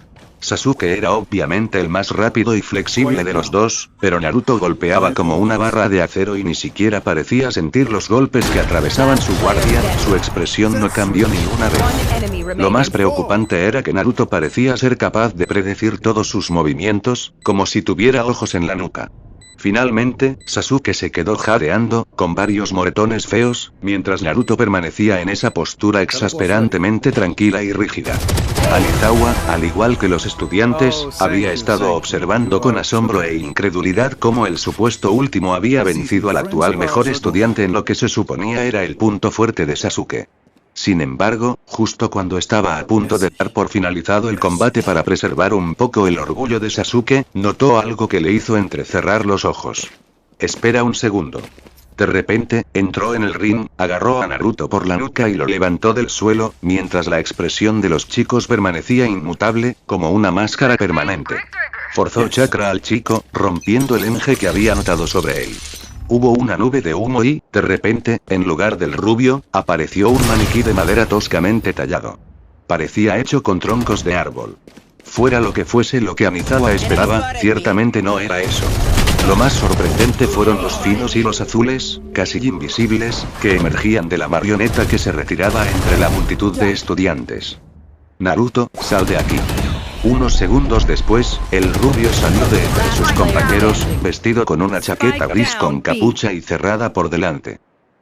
Speaker 2: Sasuke era obviamente el más rápido y flexible de los dos, pero Naruto golpeaba como una barra de acero y ni siquiera parecía sentir los golpes que atravesaban su guardia, su expresión no cambió ni una vez. Lo más preocupante era que Naruto parecía ser capaz de predecir todos sus movimientos, como si tuviera ojos en la nuca. Finalmente, Sasuke se quedó jadeando, con varios moretones feos, mientras Naruto permanecía en esa postura exasperantemente tranquila y rígida. Anizawa, al igual que los estudiantes, había estado observando con asombro e incredulidad cómo el supuesto último había vencido al actual mejor estudiante en lo que se suponía era el punto fuerte de Sasuke. Sin embargo, justo cuando estaba a punto de dar por finalizado el combate para preservar un poco el orgullo de Sasuke, notó algo que le hizo entrecerrar los ojos. Espera un segundo. De repente, entró en el ring, agarró a Naruto por la nuca y lo levantó del suelo, mientras la expresión de los chicos permanecía inmutable, como una máscara permanente. Forzó chakra al chico, rompiendo el enje que había notado sobre él. Hubo una nube de humo y, de repente, en lugar del rubio, apareció un maniquí de madera toscamente tallado. Parecía hecho con troncos de árbol. Fuera lo que fuese lo que Anizawa esperaba, ciertamente no era eso. Lo más sorprendente fueron los finos hilos azules, casi invisibles, que emergían de la marioneta que se retiraba entre la multitud de estudiantes. Naruto, sal de aquí. Unos segundos después, el rubio salió de entre sus compañeros, vestido con una chaqueta gris con capucha y cerrada por delante.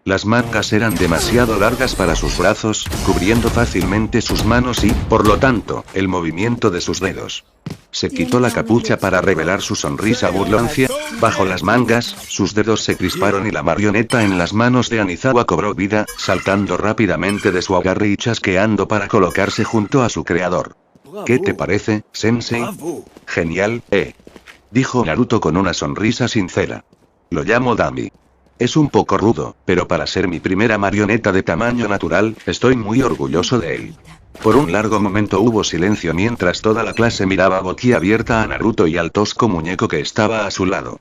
Speaker 2: Las mangas eran demasiado largas para sus brazos, cubriendo fácilmente sus manos y, por lo tanto, el movimiento de sus dedos. Se quitó la capucha para revelar su sonrisa burloncia. Bajo las mangas, sus dedos se crisparon y la marioneta en las manos de Anizawa cobró vida, saltando rápidamente de su agarre y chasqueando para colocarse junto a su creador. ¿Qué te parece, Sensei? Genial, dijo Naruto con una sonrisa sincera. Lo llamo Dami. Es un poco rudo, pero para ser mi primera marioneta de tamaño natural, estoy muy orgulloso de él. Por un largo momento hubo silencio mientras toda la clase miraba boquiabierta a Naruto y al tosco muñeco que estaba a su lado.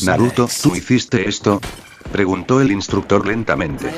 Speaker 2: Naruto, ¿tú hiciste esto? Preguntó el instructor lentamente.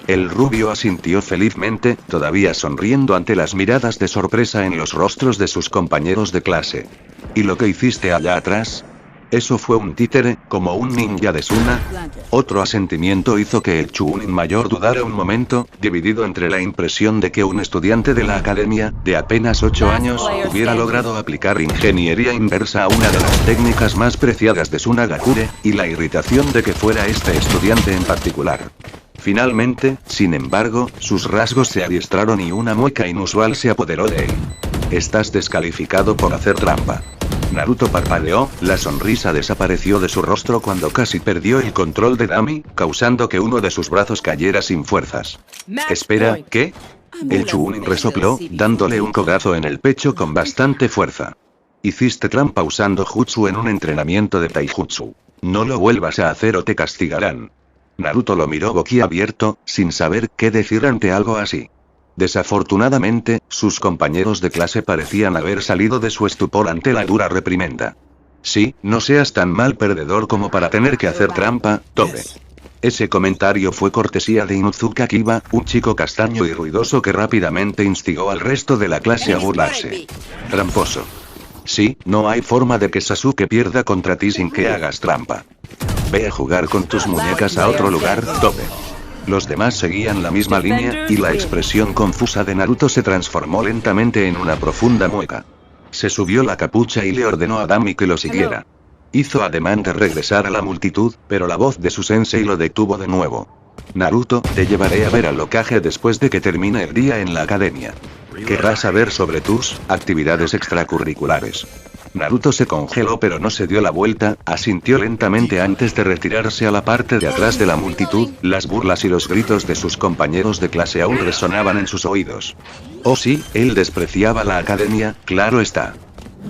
Speaker 2: El rubio asintió felizmente, todavía sonriendo ante las miradas de sorpresa en los rostros de sus compañeros de clase. ¿Y lo que hiciste allá atrás? Eso fue un títere, como un ninja de Suna. Otro asentimiento hizo que el Chunin mayor dudara un momento, dividido entre la impresión de que un estudiante de la academia, de apenas 8 años, hubiera logrado aplicar ingeniería inversa a una de las técnicas más preciadas de Sunagakure, y la irritación de que fuera este estudiante en particular. Finalmente, sin embargo, sus rasgos se adiestraron y una mueca inusual se apoderó de él. Estás descalificado por hacer trampa. Naruto parpadeó, la sonrisa desapareció de su rostro cuando casi perdió el control de Dami, causando que uno de sus brazos cayera sin fuerzas. Espera, ¿qué? El Chunin resopló, dándole un codazo en el pecho con bastante fuerza. Hiciste trampa usando jutsu en un entrenamiento de taijutsu. No lo vuelvas a hacer o te castigarán. Naruto lo miró boquiabierto, sin saber qué decir ante algo así. Desafortunadamente, sus compañeros de clase parecían haber salido de su estupor ante la dura reprimenda. Sí, no seas tan mal perdedor como para tener que hacer trampa, Tobe. Ese comentario fue cortesía de Inuzuka Kiba, un chico castaño y ruidoso que rápidamente instigó al resto de la clase a burlarse. Tramposo. Sí, no hay forma de que Sasuke pierda contra ti sin que hagas trampa. Ve a jugar con tus muñecas a otro lugar, Tobe. Los demás seguían la misma línea, y la expresión confusa de Naruto se transformó lentamente en una profunda mueca. Se subió la capucha y le ordenó a Dami que lo siguiera. Hizo ademán de regresar a la multitud, pero la voz de su sensei lo detuvo de nuevo. Naruto, te llevaré a ver al Hokage después de que termine el día en la academia. Querrás saber sobre tus actividades extracurriculares. Naruto se congeló pero no se dio la vuelta, asintió lentamente antes de retirarse a la parte de atrás de la multitud. Las burlas y los gritos de sus compañeros de clase aún resonaban en sus oídos. Oh sí, él despreciaba la academia, claro está.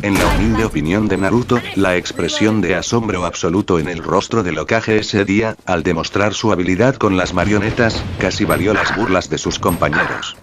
Speaker 2: En la humilde opinión de Naruto, la expresión de asombro absoluto en el rostro del Hokage ese día, al demostrar su habilidad con las marionetas, casi valió las burlas de sus compañeros.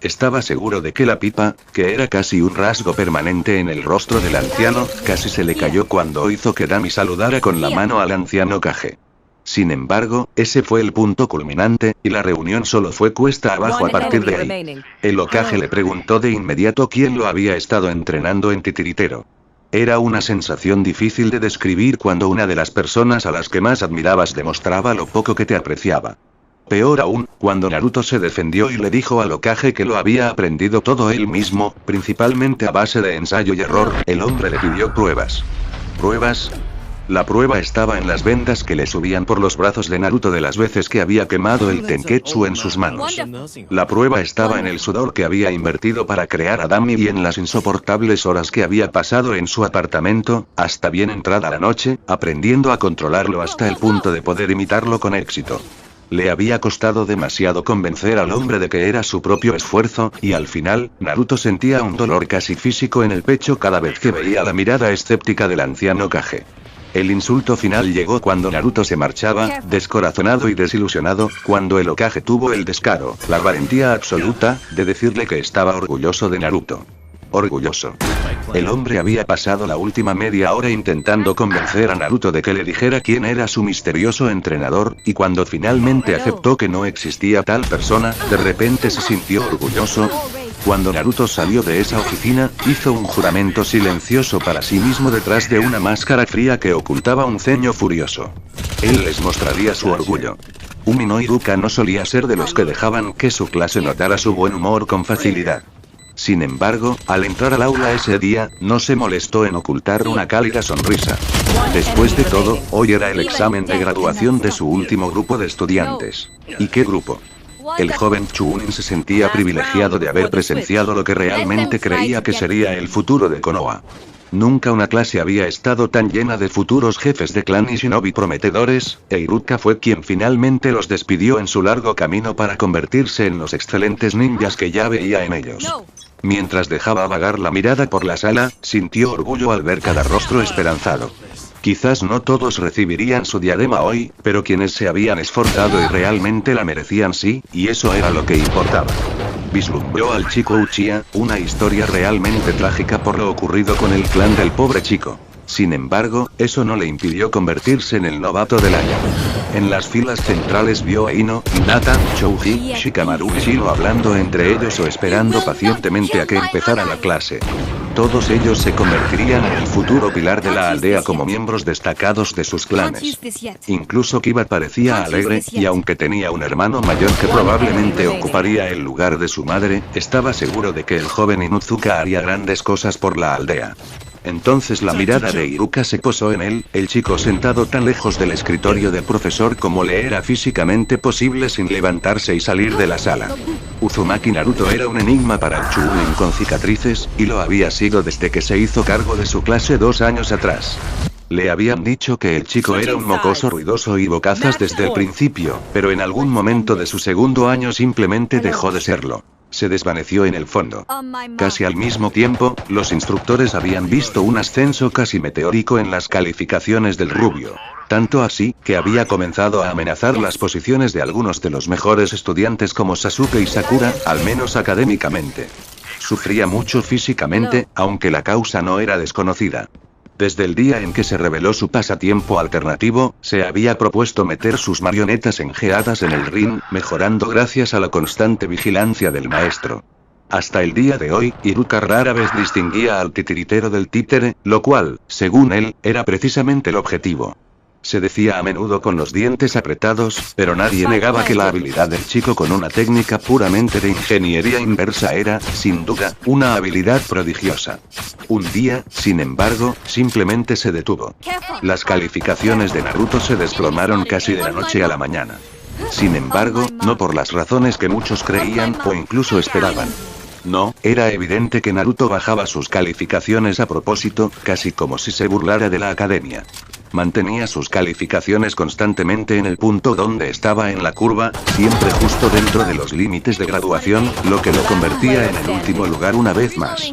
Speaker 2: Estaba seguro de que la pipa, que era casi un rasgo permanente en el rostro del anciano, casi se le cayó cuando hizo que Dami saludara con la mano al anciano Hokage. Sin embargo, ese fue el punto culminante, y la reunión solo fue cuesta abajo a partir de ahí. El Hokage le preguntó de inmediato quién lo había estado entrenando en Titiritero. Era una sensación difícil de describir cuando una de las personas a las que más admirabas demostraba lo poco que te apreciaba. Peor aún, cuando Naruto se defendió y le dijo al Hokage que lo había aprendido todo él mismo, principalmente a base de ensayo y error, el hombre le pidió pruebas. ¿Pruebas? La prueba estaba en las vendas que le subían por los brazos de Naruto de las veces que había quemado el Tenketsu en sus manos. La prueba estaba en el sudor que había invertido para crear a Dami y en las insoportables horas que había pasado en su apartamento, hasta bien entrada la noche, aprendiendo a controlarlo hasta el punto de poder imitarlo con éxito. Le había costado demasiado convencer al hombre de que era su propio esfuerzo, y al final, Naruto sentía un dolor casi físico en el pecho cada vez que veía la mirada escéptica del anciano Hokage. El insulto final llegó cuando Naruto se marchaba, descorazonado y desilusionado, cuando el Hokage tuvo el descaro, la valentía absoluta, de decirle que estaba orgulloso de Naruto. Orgulloso. El hombre había pasado la última media hora intentando convencer a Naruto de que le dijera quién era su misterioso entrenador, y cuando finalmente aceptó que no existía tal persona, de repente se sintió orgulloso. Cuando Naruto salió de esa oficina, hizo un juramento silencioso para sí mismo detrás de una máscara fría que ocultaba un ceño furioso. Él les mostraría su orgullo. Umi no Iruka no solía ser de los que dejaban que su clase notara su buen humor con facilidad. Sin embargo, al entrar al aula ese día, no se molestó en ocultar una cálida sonrisa. Después de todo, hoy era el examen de graduación de su último grupo de estudiantes. ¿Y qué grupo? El joven Chunin se sentía privilegiado de haber presenciado lo que realmente creía que sería el futuro de Konoha. Nunca una clase había estado tan llena de futuros jefes de clan y shinobi prometedores, e Iruka fue quien finalmente los despidió en su largo camino para convertirse en los excelentes ninjas que ya veía en ellos. Mientras dejaba vagar la mirada por la sala, sintió orgullo al ver cada rostro esperanzado. Quizás no todos recibirían su diadema hoy, pero quienes se habían esforzado y realmente la merecían sí, y eso era lo que importaba. Vislumbró al chico Uchiha, una historia realmente trágica por lo ocurrido con el clan del pobre chico. Sin embargo, eso no le impidió convertirse en el novato del año. En las filas centrales vio a Ino, Hinata, Chouji, Shikamaru y Shiro hablando entre ellos o esperando pacientemente a que empezara la clase. Todos ellos se convertirían en el futuro pilar de la aldea como miembros destacados de sus clanes. Incluso Kiba parecía alegre, y aunque tenía un hermano mayor que probablemente ocuparía el lugar de su madre, estaba seguro de que el joven Inuzuka haría grandes cosas por la aldea. Entonces la mirada de Iruka se posó en él, el chico sentado tan lejos del escritorio del profesor como le era físicamente posible sin levantarse y salir de la sala. Uzumaki Naruto era un enigma para el Chunin con cicatrices, y lo había sido desde que se hizo cargo de su clase 2 años atrás. Le habían dicho que el chico era un mocoso ruidoso y bocazas desde el principio, pero en algún momento de su segundo año simplemente dejó de serlo. Se desvaneció en el fondo. Casi al mismo tiempo, los instructores habían visto un ascenso casi meteórico en las calificaciones del rubio. Tanto así, que había comenzado a amenazar las posiciones de algunos de los mejores estudiantes como Sasuke y Sakura, al menos académicamente. Sufría mucho físicamente, aunque la causa no era desconocida. Desde el día en que se reveló su pasatiempo alternativo, se había propuesto meter sus marionetas enjeadas en el ring, mejorando gracias a la constante vigilancia del maestro. Hasta el día de hoy, Iruka rara vez distinguía al titiritero del títere, lo cual, según él, era precisamente el objetivo. Se decía a menudo con los dientes apretados, pero nadie negaba que la habilidad del chico con una técnica puramente de ingeniería inversa era, sin duda, una habilidad prodigiosa. Un día, sin embargo, simplemente se detuvo. Las calificaciones de Naruto se desplomaron casi de la noche a la mañana. Sin embargo, no por las razones que muchos creían o incluso esperaban. No, era evidente que Naruto bajaba sus calificaciones a propósito, casi como si se burlara de la academia. Mantenía sus calificaciones constantemente en el punto donde estaba en la curva, siempre justo dentro de los límites de graduación, lo que lo convertía en el último lugar una vez más.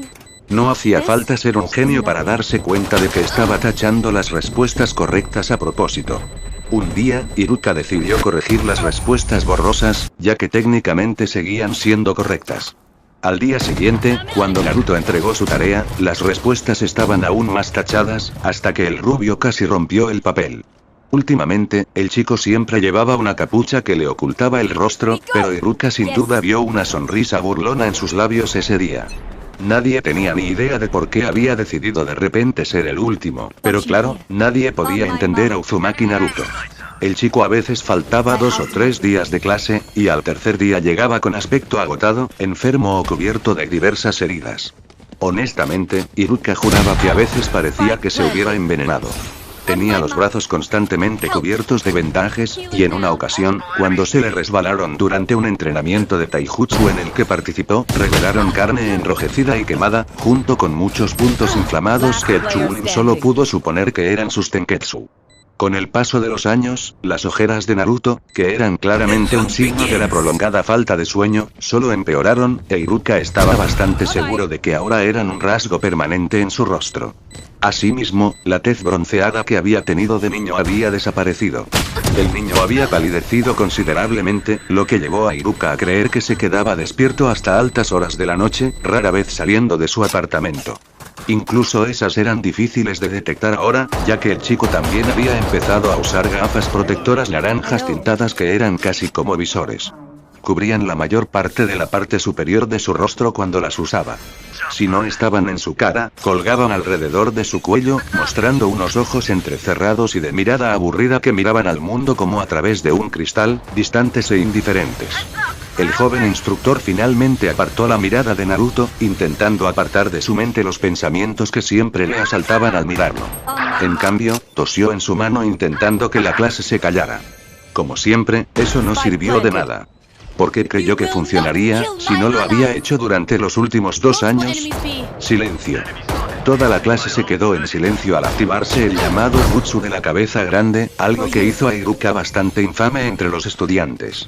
Speaker 2: No hacía falta ser un genio para darse cuenta de que estaba tachando las respuestas correctas a propósito. Un día, Iruka decidió corregir las respuestas borrosas, ya que técnicamente seguían siendo correctas. Al día siguiente, cuando Naruto entregó su tarea, las respuestas estaban aún más tachadas, hasta que el rubio casi rompió el papel. Últimamente, el chico siempre llevaba una capucha que le ocultaba el rostro, pero Iruka sin duda vio una sonrisa burlona en sus labios ese día. Nadie tenía ni idea de por qué había decidido de repente ser el último, pero claro, nadie podía entender a Uzumaki Naruto. El chico a veces faltaba 2 o 3 días de clase, y al tercer día llegaba con aspecto agotado, enfermo o cubierto de diversas heridas. Honestamente, Iruka juraba que a veces parecía que se hubiera envenenado. Tenía los brazos constantemente cubiertos de vendajes, y en una ocasión, cuando se le resbalaron durante un entrenamiento de taijutsu en el que participó, revelaron carne enrojecida y quemada, junto con muchos puntos inflamados que el Chunin solo pudo suponer que eran sus tenketsu. Con el paso de los años, las ojeras de Naruto, que eran claramente un signo de la prolongada falta de sueño, solo empeoraron, e Iruka estaba bastante seguro de que ahora eran un rasgo permanente en su rostro. Asimismo, la tez bronceada que había tenido de niño había desaparecido. El niño había palidecido considerablemente, lo que llevó a Iruka a creer que se quedaba despierto hasta altas horas de la noche, rara vez saliendo de su apartamento. Incluso esas eran difíciles de detectar ahora, ya que el chico también había empezado a usar gafas protectoras naranjas tintadas que eran casi como visores. Cubrían la mayor parte de la parte superior de su rostro cuando las usaba. Si no estaban en su cara, colgaban alrededor de su cuello, mostrando unos ojos entrecerrados y de mirada aburrida que miraban al mundo como a través de un cristal, distantes e indiferentes. El joven instructor finalmente apartó la mirada de Naruto, intentando apartar de su mente los pensamientos que siempre le asaltaban al mirarlo. En cambio, tosió en su mano intentando que la clase se callara. Como siempre, eso no sirvió de nada. ¿Por qué creyó que funcionaría, si no lo había hecho durante los últimos 2 años? Silencio. Toda la clase se quedó en silencio al activarse el llamado jutsu de la cabeza grande, algo que hizo a Iruka bastante infame entre los estudiantes.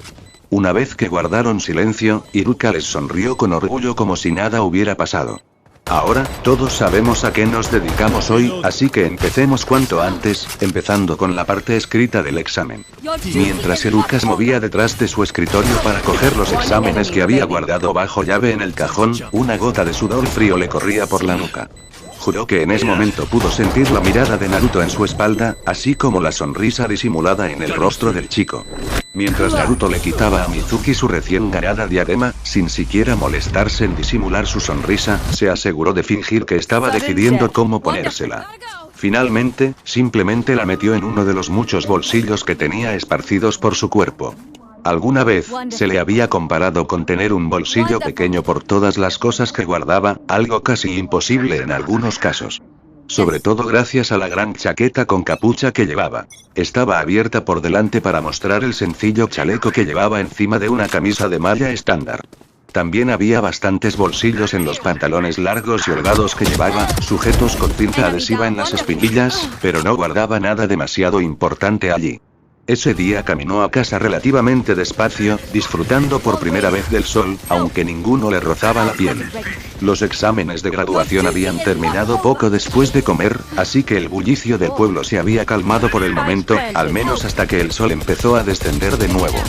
Speaker 2: Una vez que guardaron silencio, Iruka les sonrió con orgullo como si nada hubiera pasado. Ahora, todos sabemos a qué nos dedicamos hoy, así que empecemos cuanto antes, empezando con la parte escrita del examen. Mientras Iruka se movía detrás de su escritorio para coger los exámenes que había guardado bajo llave en el cajón, una gota de sudor frío le corría por la nuca. Juró que en ese momento pudo sentir la mirada de Naruto en su espalda, así como la sonrisa disimulada en el rostro del chico. Mientras Naruto le quitaba a Mizuki su recién ganada diadema, sin siquiera molestarse en disimular su sonrisa, se aseguró de fingir que estaba decidiendo cómo ponérsela. Finalmente, simplemente la metió en uno de los muchos bolsillos que tenía esparcidos por su cuerpo. Alguna vez, se le había comparado con tener un bolsillo pequeño por todas las cosas que guardaba, algo casi imposible en algunos casos. Sobre todo gracias a la gran chaqueta con capucha que llevaba. Estaba abierta por delante para mostrar el sencillo chaleco que llevaba encima de una camisa de malla estándar. También había bastantes bolsillos en los pantalones largos y holgados que llevaba, sujetos con cinta adhesiva en las espinillas, pero no guardaba nada demasiado importante allí. Ese día caminó a casa relativamente despacio, disfrutando por primera vez del sol, aunque ninguno le rozaba la piel. Los exámenes de graduación habían terminado poco después de comer, así que el bullicio del pueblo se había calmado por el momento, al menos hasta que el sol empezó a descender de nuevo.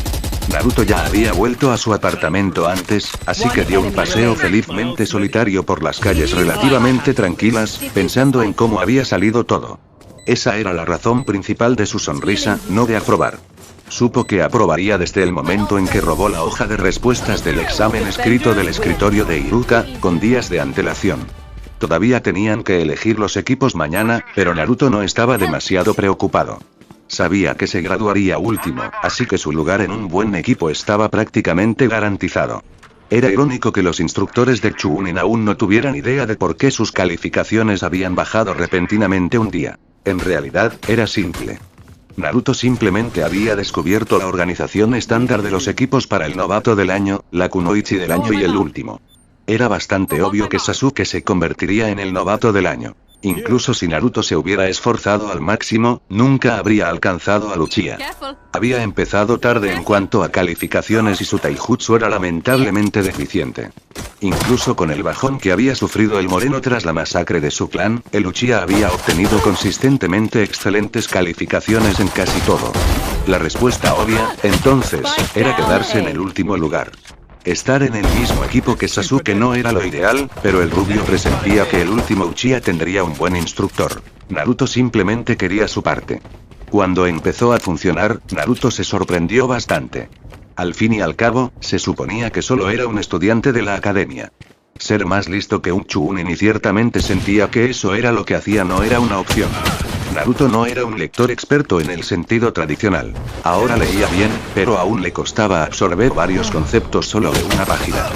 Speaker 2: Naruto ya había vuelto a su apartamento antes, así que dio un paseo felizmente solitario por las calles relativamente tranquilas, pensando en cómo había salido todo. Esa era la razón principal de su sonrisa, no de aprobar. Supo que aprobaría desde el momento en que robó la hoja de respuestas del examen escrito del escritorio de Iruka, con días de antelación. Todavía tenían que elegir los equipos mañana, pero Naruto no estaba demasiado preocupado. Sabía que se graduaría último, así que su lugar en un buen equipo estaba prácticamente garantizado. Era irónico que los instructores de Chunin aún no tuvieran idea de por qué sus calificaciones habían bajado repentinamente un día. En realidad, era simple. Naruto simplemente había descubierto la organización estándar de los equipos para el novato del año, la kunoichi del año y el último. Era bastante obvio que Sasuke se convertiría en el novato del año. Incluso si Naruto se hubiera esforzado al máximo, nunca habría alcanzado a Uchiha. Había empezado tarde en cuanto a calificaciones y su taijutsu era lamentablemente deficiente. Incluso con el bajón que había sufrido el moreno tras la masacre de su clan, el Uchiha había obtenido consistentemente excelentes calificaciones en casi todo. La respuesta obvia, entonces, era quedarse en el último lugar. Estar en el mismo equipo que Sasuke no era lo ideal, pero el rubio presentía que el último Uchiha tendría un buen instructor. Naruto simplemente quería su parte. Cuando empezó a funcionar, Naruto se sorprendió bastante. Al fin y al cabo, se suponía que solo era un estudiante de la academia. Ser más listo que un Chunin y ciertamente sentía que eso era lo que hacía no era una opción. Naruto no era un lector experto en el sentido tradicional. Ahora leía bien, pero aún le costaba absorber varios conceptos solo de una página.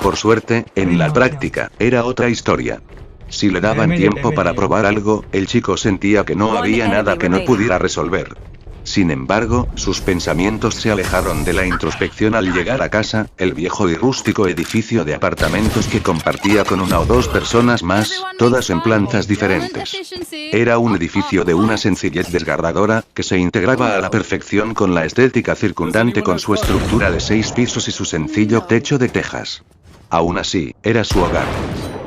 Speaker 2: Por suerte, en la práctica, era otra historia. Si le daban tiempo para probar algo, el chico sentía que no había nada que no pudiera resolver. Sin embargo, sus pensamientos se alejaron de la introspección al llegar a casa, el viejo y rústico edificio de apartamentos que compartía con una o dos personas más, todas en plantas diferentes. Era un edificio de una sencillez desgarradora, que se integraba a la perfección con la estética circundante con su estructura de 6 pisos y su sencillo techo de tejas. Aún así, era su hogar.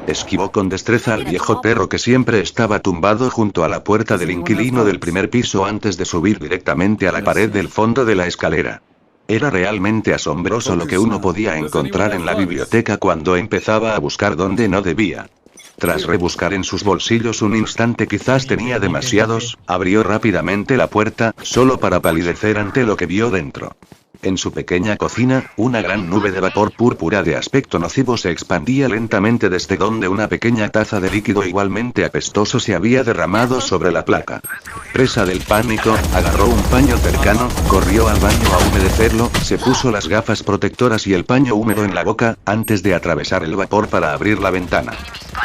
Speaker 2: Esquivó con destreza al viejo perro que siempre estaba tumbado junto a la puerta del inquilino del primer piso antes de subir directamente a la pared del fondo de la escalera. Era realmente asombroso lo que uno podía encontrar en la biblioteca cuando empezaba a buscar donde no debía. Tras rebuscar en sus bolsillos un instante, quizás tenía demasiados, abrió rápidamente la puerta, solo para palidecer ante lo que vio dentro. En su pequeña cocina, una gran nube de vapor púrpura de aspecto nocivo se expandía lentamente desde donde una pequeña taza de líquido igualmente apestoso se había derramado sobre la placa. Presa del pánico, agarró un paño cercano, corrió al baño a humedecerlo, se puso las gafas protectoras y el paño húmedo en la boca, antes de atravesar el vapor para abrir la ventana.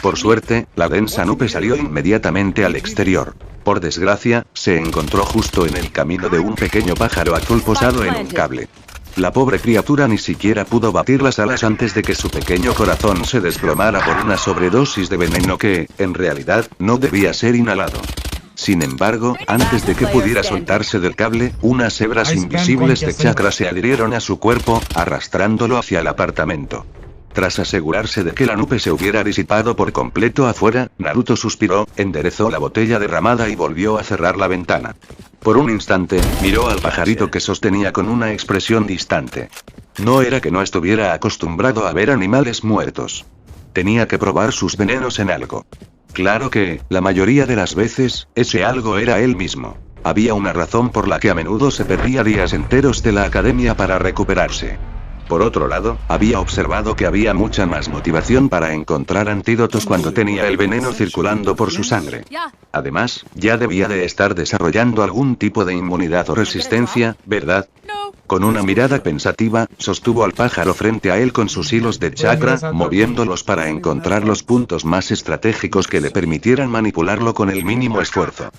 Speaker 2: Por suerte, la densa nube salió inmediatamente al exterior. Por desgracia, se encontró justo en el camino de un pequeño pájaro azul posado en un cable. La pobre criatura ni siquiera pudo batir las alas antes de que su pequeño corazón se desplomara por una sobredosis de veneno que, en realidad, no debía ser inhalado. Sin embargo, antes de que pudiera soltarse del cable, unas hebras invisibles de chakra se adhirieron a su cuerpo, arrastrándolo hacia el apartamento. Tras asegurarse de que la nube se hubiera disipado por completo afuera, Naruto suspiró, enderezó la botella derramada y volvió a cerrar la ventana. Por un instante, miró al pajarito que sostenía con una expresión distante. No era que no estuviera acostumbrado a ver animales muertos. Tenía que probar sus venenos en algo. Claro que, la mayoría de las veces, ese algo era él mismo. Había una razón por la que a menudo se perdía días enteros de la academia para recuperarse. Por otro lado, había observado que había mucha más motivación para encontrar antídotos cuando tenía el veneno circulando por su sangre. Además, ya debía de estar desarrollando algún tipo de inmunidad o resistencia, ¿verdad? Con una mirada pensativa, sostuvo al pájaro frente a él con sus hilos de chakra, moviéndolos para encontrar los puntos más estratégicos que le permitieran manipularlo con el mínimo esfuerzo.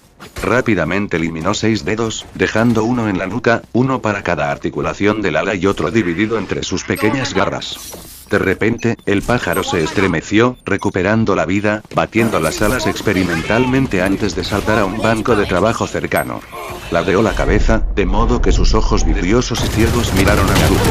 Speaker 2: Rápidamente eliminó 6 dedos, dejando uno en la nuca, uno para cada articulación del ala y otro dividido entre sus pequeñas garras. De repente, el pájaro se estremeció, recuperando la vida, batiendo las alas experimentalmente antes de saltar a un banco de trabajo cercano. Ladeó la cabeza, de modo que sus ojos vidriosos y ciegos miraron a Naruto.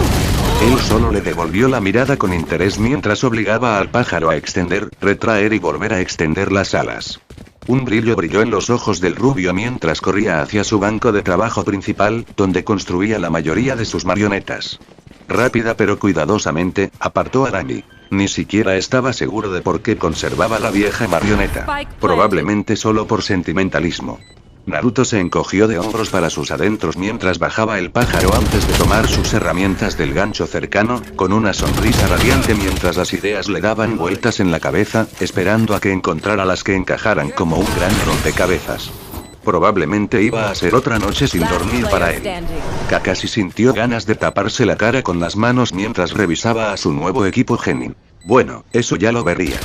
Speaker 2: Él solo le devolvió la mirada con interés mientras obligaba al pájaro a extender, retraer y volver a extender las alas. Un brillo brilló en los ojos del rubio mientras corría hacia su banco de trabajo principal, donde construía la mayoría de sus marionetas. Rápida pero cuidadosamente, apartó a Nami. Ni siquiera estaba seguro de por qué conservaba la vieja marioneta. Probablemente solo por sentimentalismo. Naruto se encogió de hombros para sus adentros mientras bajaba el pájaro antes de tomar sus herramientas del gancho cercano, con una sonrisa radiante mientras las ideas le daban vueltas en la cabeza, esperando a que encontrara las que encajaran como un gran rompecabezas. Probablemente iba a ser otra noche sin dormir para él. Kakashi sintió ganas de taparse la cara con las manos mientras revisaba a su nuevo equipo Genin. Bueno, eso ya lo vería.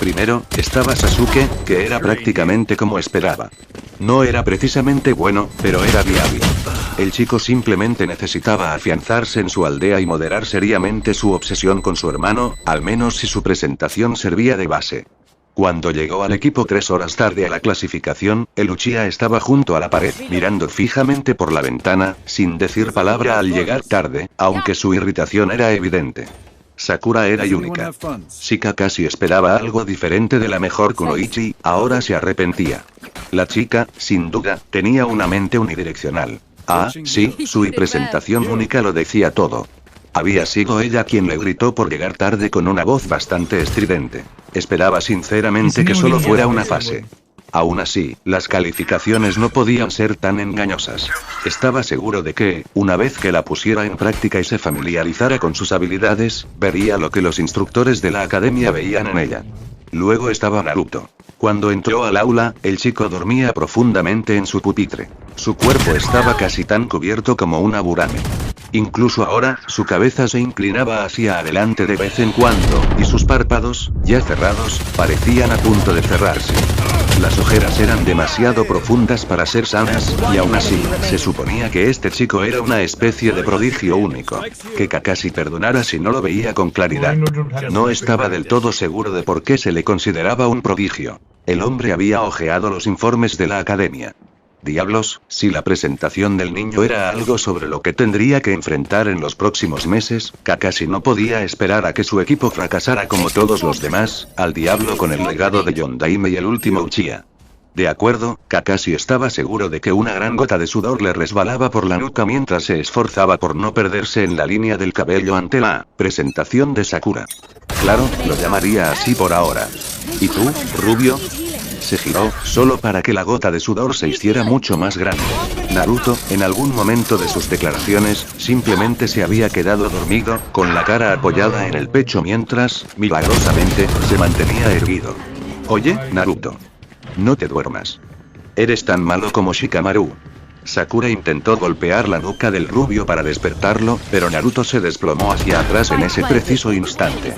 Speaker 2: Primero, estaba Sasuke, que era prácticamente como esperaba. No era precisamente bueno, pero era viable. El chico simplemente necesitaba afianzarse en su aldea y moderar seriamente su obsesión con su hermano, al menos si su presentación servía de base. Cuando llegó al equipo 3 horas tarde a la clasificación, el Uchiha estaba junto a la pared, mirando fijamente por la ventana, sin decir palabra al llegar tarde, aunque su irritación era evidente. Sakura era única. Si Kakashi esperaba algo diferente de la mejor Kunoichi, ahora se arrepentía. La chica, sin duda, tenía una mente unidireccional. Ah, sí, su presentación única lo decía todo. Había sido ella quien le gritó por llegar tarde con una voz bastante estridente. Esperaba sinceramente que solo fuera una fase. Aún así, las calificaciones no podían ser tan engañosas. Estaba seguro de que, una vez que la pusiera en práctica y se familiarizara con sus habilidades, vería lo que los instructores de la academia veían en ella. Luego estaba Naruto. Cuando entró al aula, el chico dormía profundamente en su pupitre. Su cuerpo estaba casi tan cubierto como un aburame. Incluso ahora, su cabeza se inclinaba hacia adelante de vez en cuando, y sus párpados, ya cerrados, parecían a punto de cerrarse. Las ojeras eran demasiado profundas para ser sanas, y aún así, se suponía que este chico era una especie de prodigio único. Que Kakashi perdonara si no lo veía con claridad. No estaba del todo seguro de por qué se le consideraba un prodigio. El hombre había hojeado los informes de la academia. Diablos, si la presentación del niño era algo sobre lo que tendría que enfrentar en los próximos meses, Kakashi no podía esperar a que su equipo fracasara como todos los demás, al diablo con el legado de Yondaime y el último Uchiha. De acuerdo, Kakashi estaba seguro de que una gran gota de sudor le resbalaba por la nuca mientras se esforzaba por no perderse en la línea del cabello ante la presentación de Sakura. Claro, lo llamaría así por ahora. ¿Y tú, rubio? se giró, solo para que la gota de sudor se hiciera mucho más grande. Naruto, en algún momento de sus declaraciones, simplemente se había quedado dormido, con la cara apoyada en el pecho mientras, milagrosamente, se mantenía erguido. Oye, Naruto. No te duermas. Eres tan malo como Shikamaru. Sakura intentó golpear la nuca del rubio para despertarlo, pero Naruto se desplomó hacia atrás en ese preciso instante.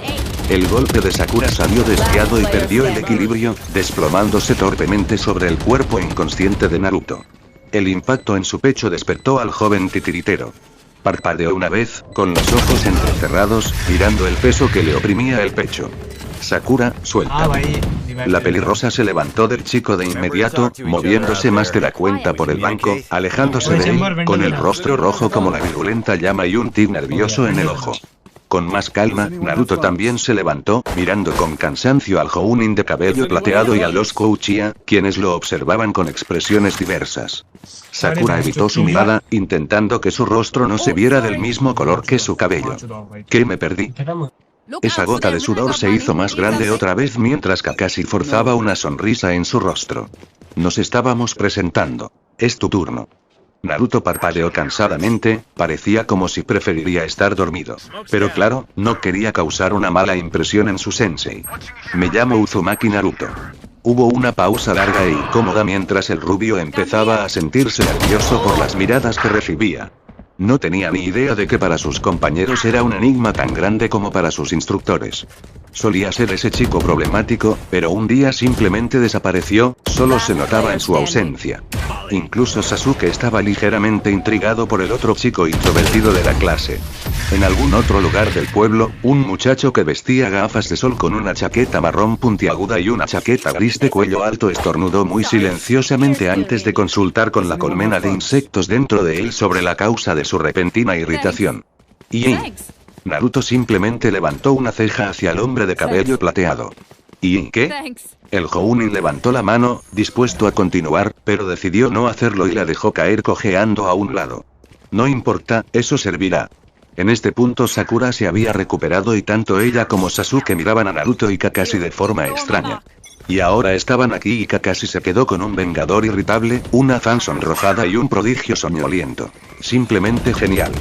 Speaker 2: El golpe de Sakura salió desviado y perdió el equilibrio, desplomándose torpemente sobre el cuerpo inconsciente de Naruto. El impacto en su pecho despertó al joven titiritero. Parpadeó una vez, con los ojos entrecerrados, mirando el peso que le oprimía el pecho. Sakura, suéltame. La pelirrosa se levantó del chico de inmediato, moviéndose más de la cuenta por el banco, alejándose de él, con el rostro rojo como la virulenta llama y un tic nervioso en el ojo. Con más calma, Naruto también se levantó, mirando con cansancio al Jounin de cabello plateado y a los Uchiha, quienes lo observaban con expresiones diversas. Sakura evitó su mirada, intentando que su rostro no se viera del mismo color que su cabello. ¿Qué me perdí? Esa gota de sudor se hizo más grande otra vez mientras Kakashi forzaba una sonrisa en su rostro. Nos estábamos presentando. Es tu turno. Naruto parpadeó cansadamente, parecía como si preferiría estar dormido. Pero claro, no quería causar una mala impresión en su sensei. Me llamo Uzumaki Naruto. Hubo una pausa larga e incómoda mientras el rubio empezaba a sentirse nervioso por las miradas que recibía. No tenía ni idea de que para sus compañeros era un enigma tan grande como para sus instructores. Solía ser ese chico problemático, pero un día simplemente desapareció, solo se notaba en su ausencia. Incluso Sasuke estaba ligeramente intrigado por el otro chico introvertido de la clase. En algún otro lugar del pueblo, un muchacho que vestía gafas de sol con una chaqueta marrón puntiaguda y una chaqueta gris de cuello alto estornudó muy silenciosamente antes de consultar con la colmena de insectos dentro de él sobre la causa de su repentina irritación. ¿Y? Naruto simplemente levantó una ceja hacia el hombre de cabello plateado. ¿Y qué? El Jounin levantó la mano, dispuesto a continuar, pero decidió no hacerlo y la dejó caer cojeando a un lado. No importa, eso servirá. En este punto Sakura se había recuperado y tanto ella como Sasuke miraban a Naruto y Kakashi de forma extraña. Y ahora estaban aquí y Kakashi se quedó con un vengador irritable, una fan sonrojada y un prodigio soñoliento. Simplemente genial.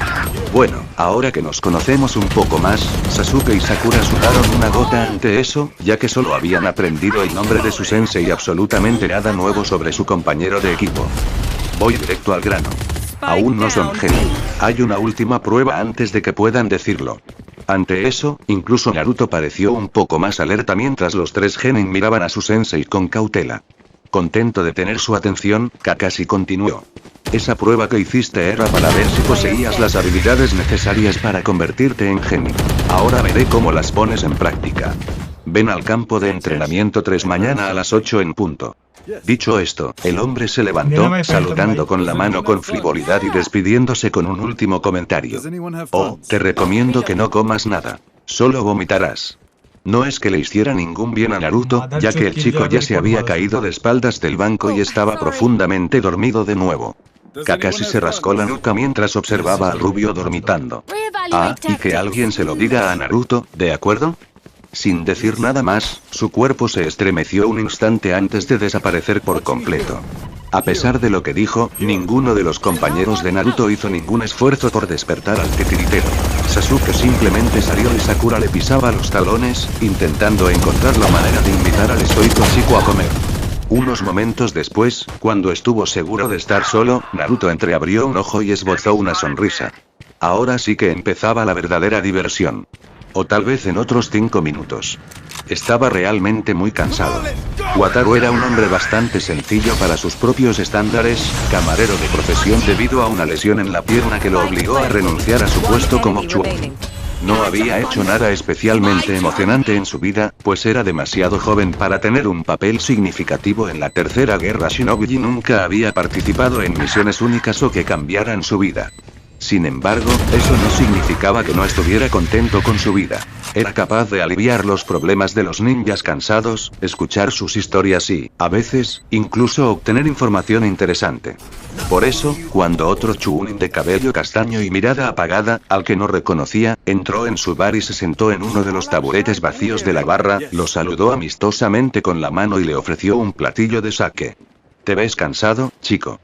Speaker 2: Bueno, ahora que nos conocemos un poco más, Sasuke y Sakura sudaron una gota ante eso, ya que solo habían aprendido el nombre de su sensei y absolutamente nada nuevo sobre su compañero de equipo. Voy directo al grano. Aún no son genin. Hay una última prueba antes de que puedan decirlo. Ante eso, incluso Naruto pareció un poco más alerta mientras los tres genin miraban a su sensei con cautela. Contento de tener su atención, Kakashi continuó. Esa prueba que hiciste era para ver si poseías las habilidades necesarias para convertirte en genin. Ahora veré cómo las pones en práctica. Ven al campo de entrenamiento 3 mañana a las 8 en punto. Dicho esto, el hombre se levantó, saludando con la mano con frivolidad y despidiéndose con un último comentario. Oh, te recomiendo que no comas nada. Solo vomitarás. No es que le hiciera ningún bien a Naruto, ya que el chico ya se había caído de espaldas del banco y estaba profundamente dormido de nuevo. Kakashi se rascó la nuca mientras observaba al rubio dormitando. Ah, y que alguien se lo diga a Naruto, ¿de acuerdo? Sin decir nada más, su cuerpo se estremeció un instante antes de desaparecer por completo. A pesar de lo que dijo, ninguno de los compañeros de Naruto hizo ningún esfuerzo por despertar al titiritero. Sasuke simplemente salió y Sakura le pisaba los talones, intentando encontrar la manera de invitar al estoico chico a comer. Unos momentos después, cuando estuvo seguro de estar solo, Naruto entreabrió un ojo y esbozó una sonrisa. Ahora sí que empezaba la verdadera diversión. O tal vez en otros 5 minutos. Estaba realmente muy cansado. Wataru era un hombre bastante sencillo para sus propios estándares, camarero de profesión debido a una lesión en la pierna que lo obligó a renunciar a su puesto como Chunin. No había hecho nada especialmente emocionante en su vida, pues era demasiado joven para tener un papel significativo en la tercera guerra shinobi y nunca había participado en misiones únicas o que cambiaran su vida. Sin embargo, eso no significaba que no estuviera contento con su vida. Era capaz de aliviar los problemas de los ninjas cansados, escuchar sus historias y, a veces, incluso obtener información interesante. Por eso, cuando otro Chuunin de cabello castaño y mirada apagada, al que no reconocía, entró en su bar y se sentó en uno de los taburetes vacíos de la barra, lo saludó amistosamente con la mano y le ofreció un platillo de sake. ¿Te ves cansado, chico?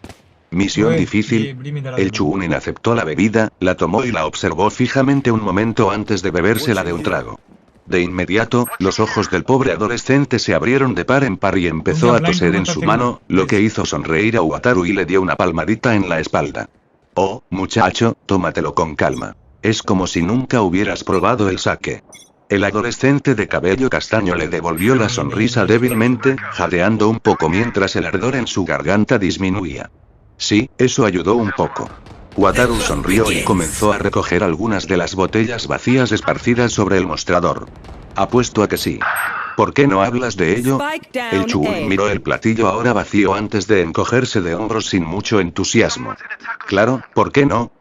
Speaker 2: Misión difícil. El Chuunin aceptó la bebida, la tomó y la observó fijamente un momento antes de bebérsela de un trago. De inmediato, los ojos del pobre adolescente se abrieron de par en par y empezó a toser en su mano, lo que hizo sonreír a Wataru y le dio una palmadita en la espalda. Oh, muchacho, tómatelo con calma. Es como si nunca hubieras probado el sake. El adolescente de cabello castaño le devolvió la sonrisa débilmente, jadeando un poco mientras el ardor en su garganta disminuía. Sí, eso ayudó un poco. Wataru sonrió y comenzó a recoger algunas de las botellas vacías esparcidas sobre el mostrador. Apuesto a que sí. ¿Por qué no hablas de ello? El Chuunin miró el platillo ahora vacío antes de encogerse de hombros sin mucho entusiasmo. Claro, ¿por qué no?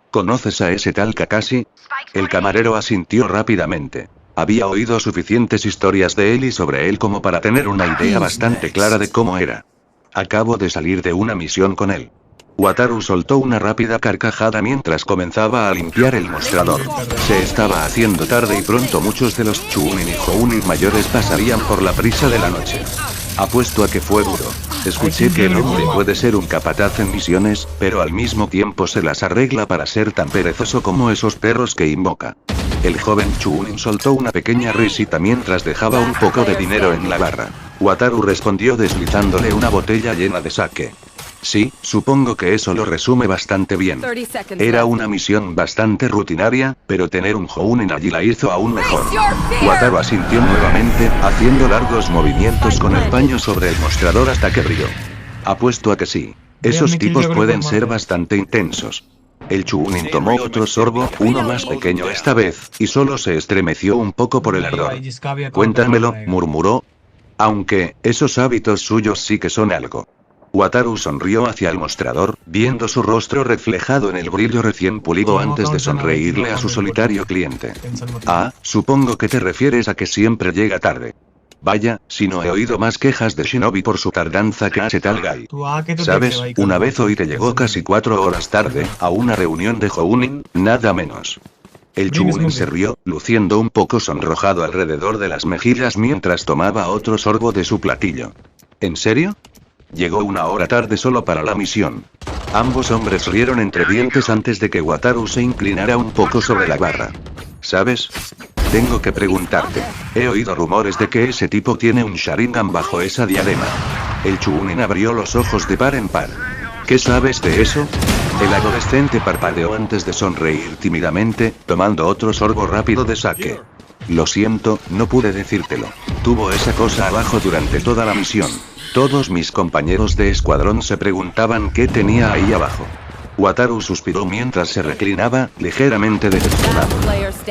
Speaker 2: ¿Conoces a ese tal Kakashi? El camarero asintió rápidamente. Había oído suficientes historias de él y sobre él como para tener una idea bastante clara de cómo era. Acabo de salir de una misión con él. Wataru soltó una rápida carcajada mientras comenzaba a limpiar el mostrador. Se estaba haciendo tarde y pronto muchos de los Chuunin y Jounin mayores pasarían por la prisa de la noche. Apuesto a que fue duro. Escuché que el hombre puede ser un capataz en misiones, pero al mismo tiempo se las arregla para ser tan perezoso como esos perros que invoca. El joven Chuunin soltó una pequeña risita mientras dejaba un poco de dinero en la barra. Wataru respondió deslizándole una botella llena de sake. Sí, supongo que eso lo resume bastante bien. Era una misión bastante rutinaria, pero tener un Jounin allí la hizo aún mejor. Wataru asintió nuevamente, haciendo largos movimientos con el paño sobre el mostrador hasta que brilló. Apuesto a que sí. Esos tipos pueden ser bastante intensos. El Chuunin tomó otro sorbo, uno más pequeño esta vez, y solo se estremeció un poco por el ardor. Cuéntamelo, murmuró. Aunque, esos hábitos suyos sí que son algo. Wataru sonrió hacia el mostrador, viendo su rostro reflejado en el brillo recién pulido antes de sonreírle a su solitario cliente. Ah, supongo que te refieres a que siempre llega tarde. Vaya, si no he oído más quejas de Shinobi por su tardanza que ese tal Gai. ¿Sabes? Una vez oí que llegó casi 4 horas tarde, a una reunión de Jounin, nada menos. El Chuunin se rió, luciendo un poco sonrojado alrededor de las mejillas mientras tomaba otro sorbo de su platillo. ¿En serio? Llegó 1 hora tarde solo para la misión. Ambos hombres rieron entre dientes antes de que Wataru se inclinara un poco sobre la barra. ¿Sabes? Tengo que preguntarte. He oído rumores de que ese tipo tiene un Sharingan bajo esa diadema. El Chuunin abrió los ojos de par en par. ¿Qué sabes de eso? El adolescente parpadeó antes de sonreír tímidamente, tomando otro sorbo rápido de sake. Lo siento, no pude decírtelo. Tuvo esa cosa abajo durante toda la misión. Todos mis compañeros de escuadrón se preguntaban qué tenía ahí abajo. Wataru suspiró mientras se reclinaba, ligeramente decepcionado.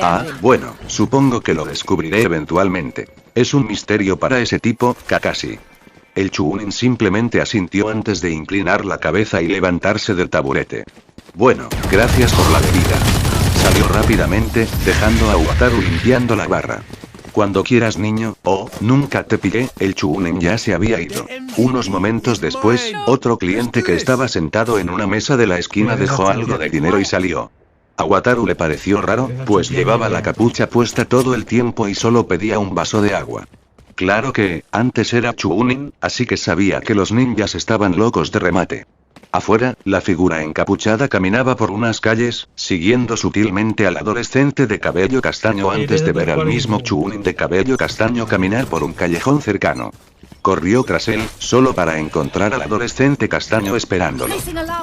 Speaker 2: Ah, bueno, supongo que lo descubriré eventualmente. Es un misterio para ese tipo, Kakashi. El Chuunin simplemente asintió antes de inclinar la cabeza y levantarse del taburete. Bueno, gracias por la bebida. Salió rápidamente, dejando a Wataru limpiando la barra. Cuando quieras, niño. Oh, nunca te pillé. El Chuunin ya se había ido. Unos momentos después, otro cliente que estaba sentado en una mesa de la esquina dejó algo de dinero y salió. A Wataru le pareció raro, pues llevaba la capucha puesta todo el tiempo y solo pedía un vaso de agua. Claro que, antes era Chuunin, así que sabía que los ninjas estaban locos de remate. Afuera, la figura encapuchada caminaba por unas calles, siguiendo sutilmente al adolescente de cabello castaño antes de ver al mismo Chuunin de cabello castaño caminar por un callejón cercano. Corrió tras él, solo para encontrar al adolescente castaño esperándolo.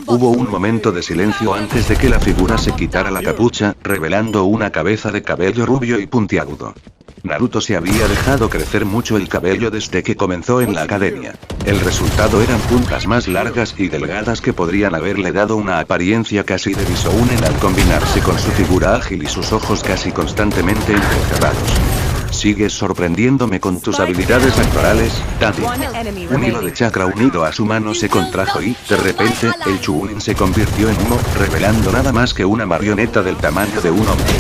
Speaker 2: Hubo un momento de silencio antes de que la figura se quitara la capucha, revelando una cabeza de cabello rubio y puntiagudo. Naruto se había dejado crecer mucho el cabello desde que comenzó en la academia. El resultado eran puntas más largas y delgadas que podrían haberle dado una apariencia casi de Bisunen al combinarse con su figura ágil y sus ojos casi constantemente entrecerrados. Sigues sorprendiéndome con tus habilidades actorales, Daddy. Un hilo de chakra unido a su mano se contrajo y, de repente, el Chunin se convirtió en humo, revelando nada más que una marioneta del tamaño de un hombre.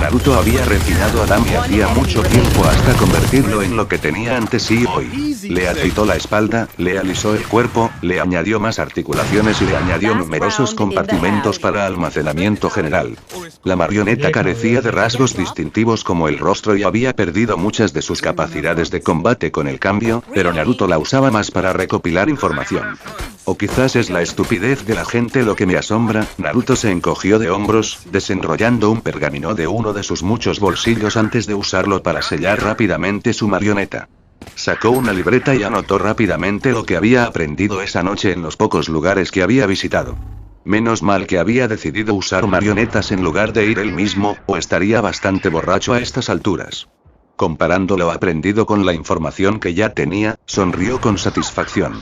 Speaker 2: Naruto había refinado a Dami hacía mucho tiempo hasta convertirlo en lo que tenía antes y hoy. Le agitó la espalda, le alisó el cuerpo, le añadió más articulaciones y le añadió numerosos compartimentos para almacenamiento general. La marioneta carecía de rasgos distintivos como el rostro y había perdido muchas de sus capacidades de combate con el cambio, pero Naruto la usaba más para recopilar información. O quizás es la estupidez de la gente lo que me asombra. Naruto se encogió de hombros, desenrollando un pergamino de uno de sus muchos bolsillos antes de usarlo para sellar rápidamente su marioneta. Sacó una libreta y anotó rápidamente lo que había aprendido esa noche en los pocos lugares que había visitado. Menos mal que había decidido usar marionetas en lugar de ir él mismo, o estaría bastante borracho a estas alturas. Comparando lo aprendido con la información que ya tenía, sonrió con satisfacción.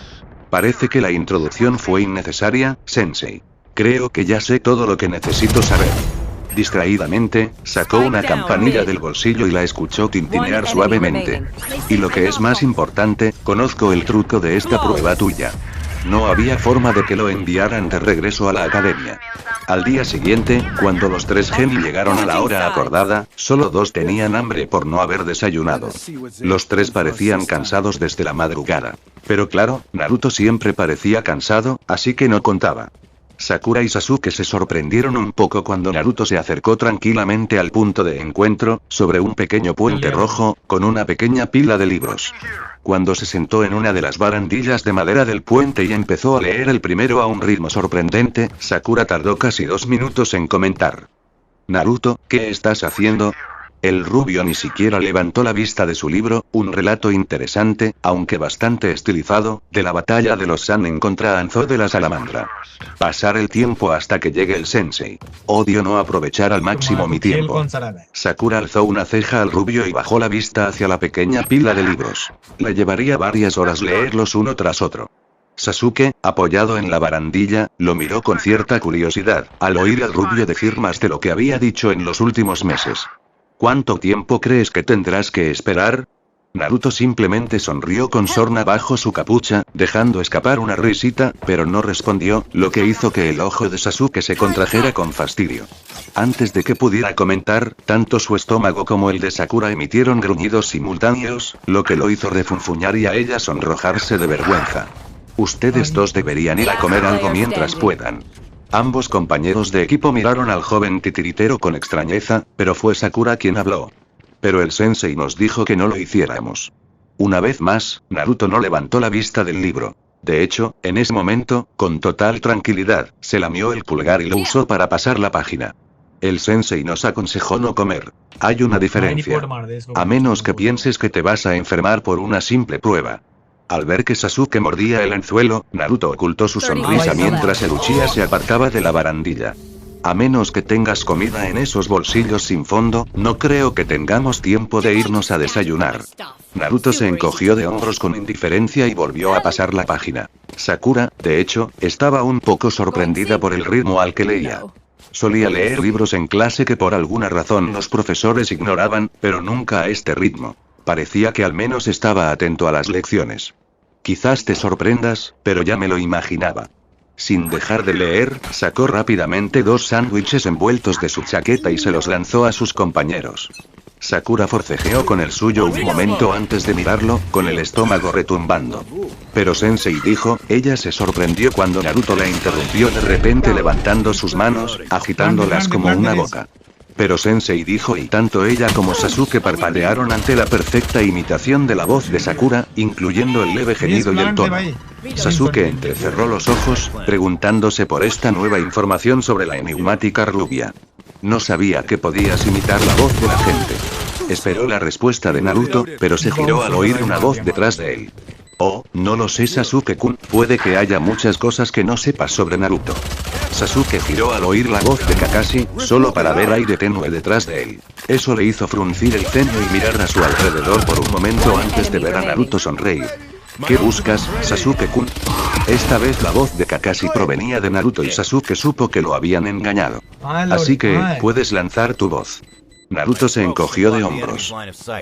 Speaker 2: Parece que la introducción fue innecesaria, Sensei. Creo que ya sé todo lo que necesito saber. Distraídamente, sacó una campanilla del bolsillo y la escuchó tintinear suavemente. Y lo que es más importante, conozco el truco de esta prueba tuya. No había forma de que lo enviaran de regreso a la academia. Al día siguiente, cuando los tres geni llegaron a la hora acordada, solo dos tenían hambre por no haber desayunado. Los tres parecían cansados desde la madrugada. Pero claro, Naruto siempre parecía cansado, así que no contaba. Sakura y Sasuke se sorprendieron un poco cuando Naruto se acercó tranquilamente al punto de encuentro, sobre un pequeño puente rojo, con una pequeña pila de libros. Cuando se sentó en una de las barandillas de madera del puente y empezó a leer el primero a un ritmo sorprendente, Sakura tardó casi 2 minutos en comentar. Naruto, ¿qué estás haciendo? El rubio ni siquiera levantó la vista de su libro, un relato interesante, aunque bastante estilizado, de la batalla de los Sannin contra Anzo de la Salamandra. Pasar el tiempo hasta que llegue el sensei. Odio no aprovechar al máximo mi tiempo. Sakura alzó una ceja al rubio y bajó la vista hacia la pequeña pila de libros. Le llevaría varias horas leerlos uno tras otro. Sasuke, apoyado en la barandilla, lo miró con cierta curiosidad, al oír al rubio decir más de lo que había dicho en los últimos meses. ¿Cuánto tiempo crees que tendrás que esperar? Naruto simplemente sonrió con sorna bajo su capucha, dejando escapar una risita, pero no respondió, lo que hizo que el ojo de Sasuke se contrajera con fastidio. Antes de que pudiera comentar, tanto su estómago como el de Sakura emitieron gruñidos simultáneos, lo que lo hizo refunfuñar y a ella sonrojarse de vergüenza. Ustedes dos deberían ir a comer algo mientras puedan. Ambos compañeros de equipo miraron al joven titiritero con extrañeza, pero fue Sakura quien habló. Pero el sensei nos dijo que no lo hiciéramos. Una vez más, Naruto no levantó la vista del libro. De hecho, en ese momento, con total tranquilidad, se lamió el pulgar y lo usó para pasar la página. El sensei nos aconsejó no comer. Hay una diferencia. A menos que pienses que te vas a enfermar por una simple prueba. Al ver que Sasuke mordía el anzuelo, Naruto ocultó su sonrisa mientras el Uchiha se apartaba de la barandilla. A menos que tengas comida en esos bolsillos sin fondo, no creo que tengamos tiempo de irnos a desayunar. Naruto se encogió de hombros con indiferencia y volvió a pasar la página. Sakura, de hecho, estaba un poco sorprendida por el ritmo al que leía. Solía leer libros en clase que por alguna razón los profesores ignoraban, pero nunca a este ritmo. Parecía que al menos estaba atento a las lecciones. Quizás te sorprendas, pero ya me lo imaginaba. Sin dejar de leer, sacó rápidamente 2 sándwiches envueltos de su chaqueta y se los lanzó a sus compañeros. Sakura forcejeó con el suyo un momento antes de mirarlo, con el estómago retumbando. Pero Sensei dijo, ella se sorprendió cuando Naruto la interrumpió de repente levantando sus manos, agitándolas como una boca. Pero Sensei dijo y tanto ella como Sasuke parpadearon ante la perfecta imitación de la voz de Sakura, incluyendo el leve gemido y el tono. Sasuke entrecerró los ojos, preguntándose por esta nueva información sobre la enigmática rubia. No sabía que podías imitar la voz de la gente. Esperó la respuesta de Naruto, pero se giró al oír una voz detrás de él. Oh, no lo sé Sasuke-kun, puede que haya muchas cosas que no sepas sobre Naruto. Sasuke giró al oír la voz de Kakashi, solo para ver aire tenue detrás de él. Eso le hizo fruncir el ceño y mirar a su alrededor por un momento antes de ver a Naruto sonreír. ¿Qué buscas, Sasuke-kun? Esta vez la voz de Kakashi provenía de Naruto y Sasuke supo que lo habían engañado. Así que, puedes lanzar tu voz. Naruto se encogió de hombros.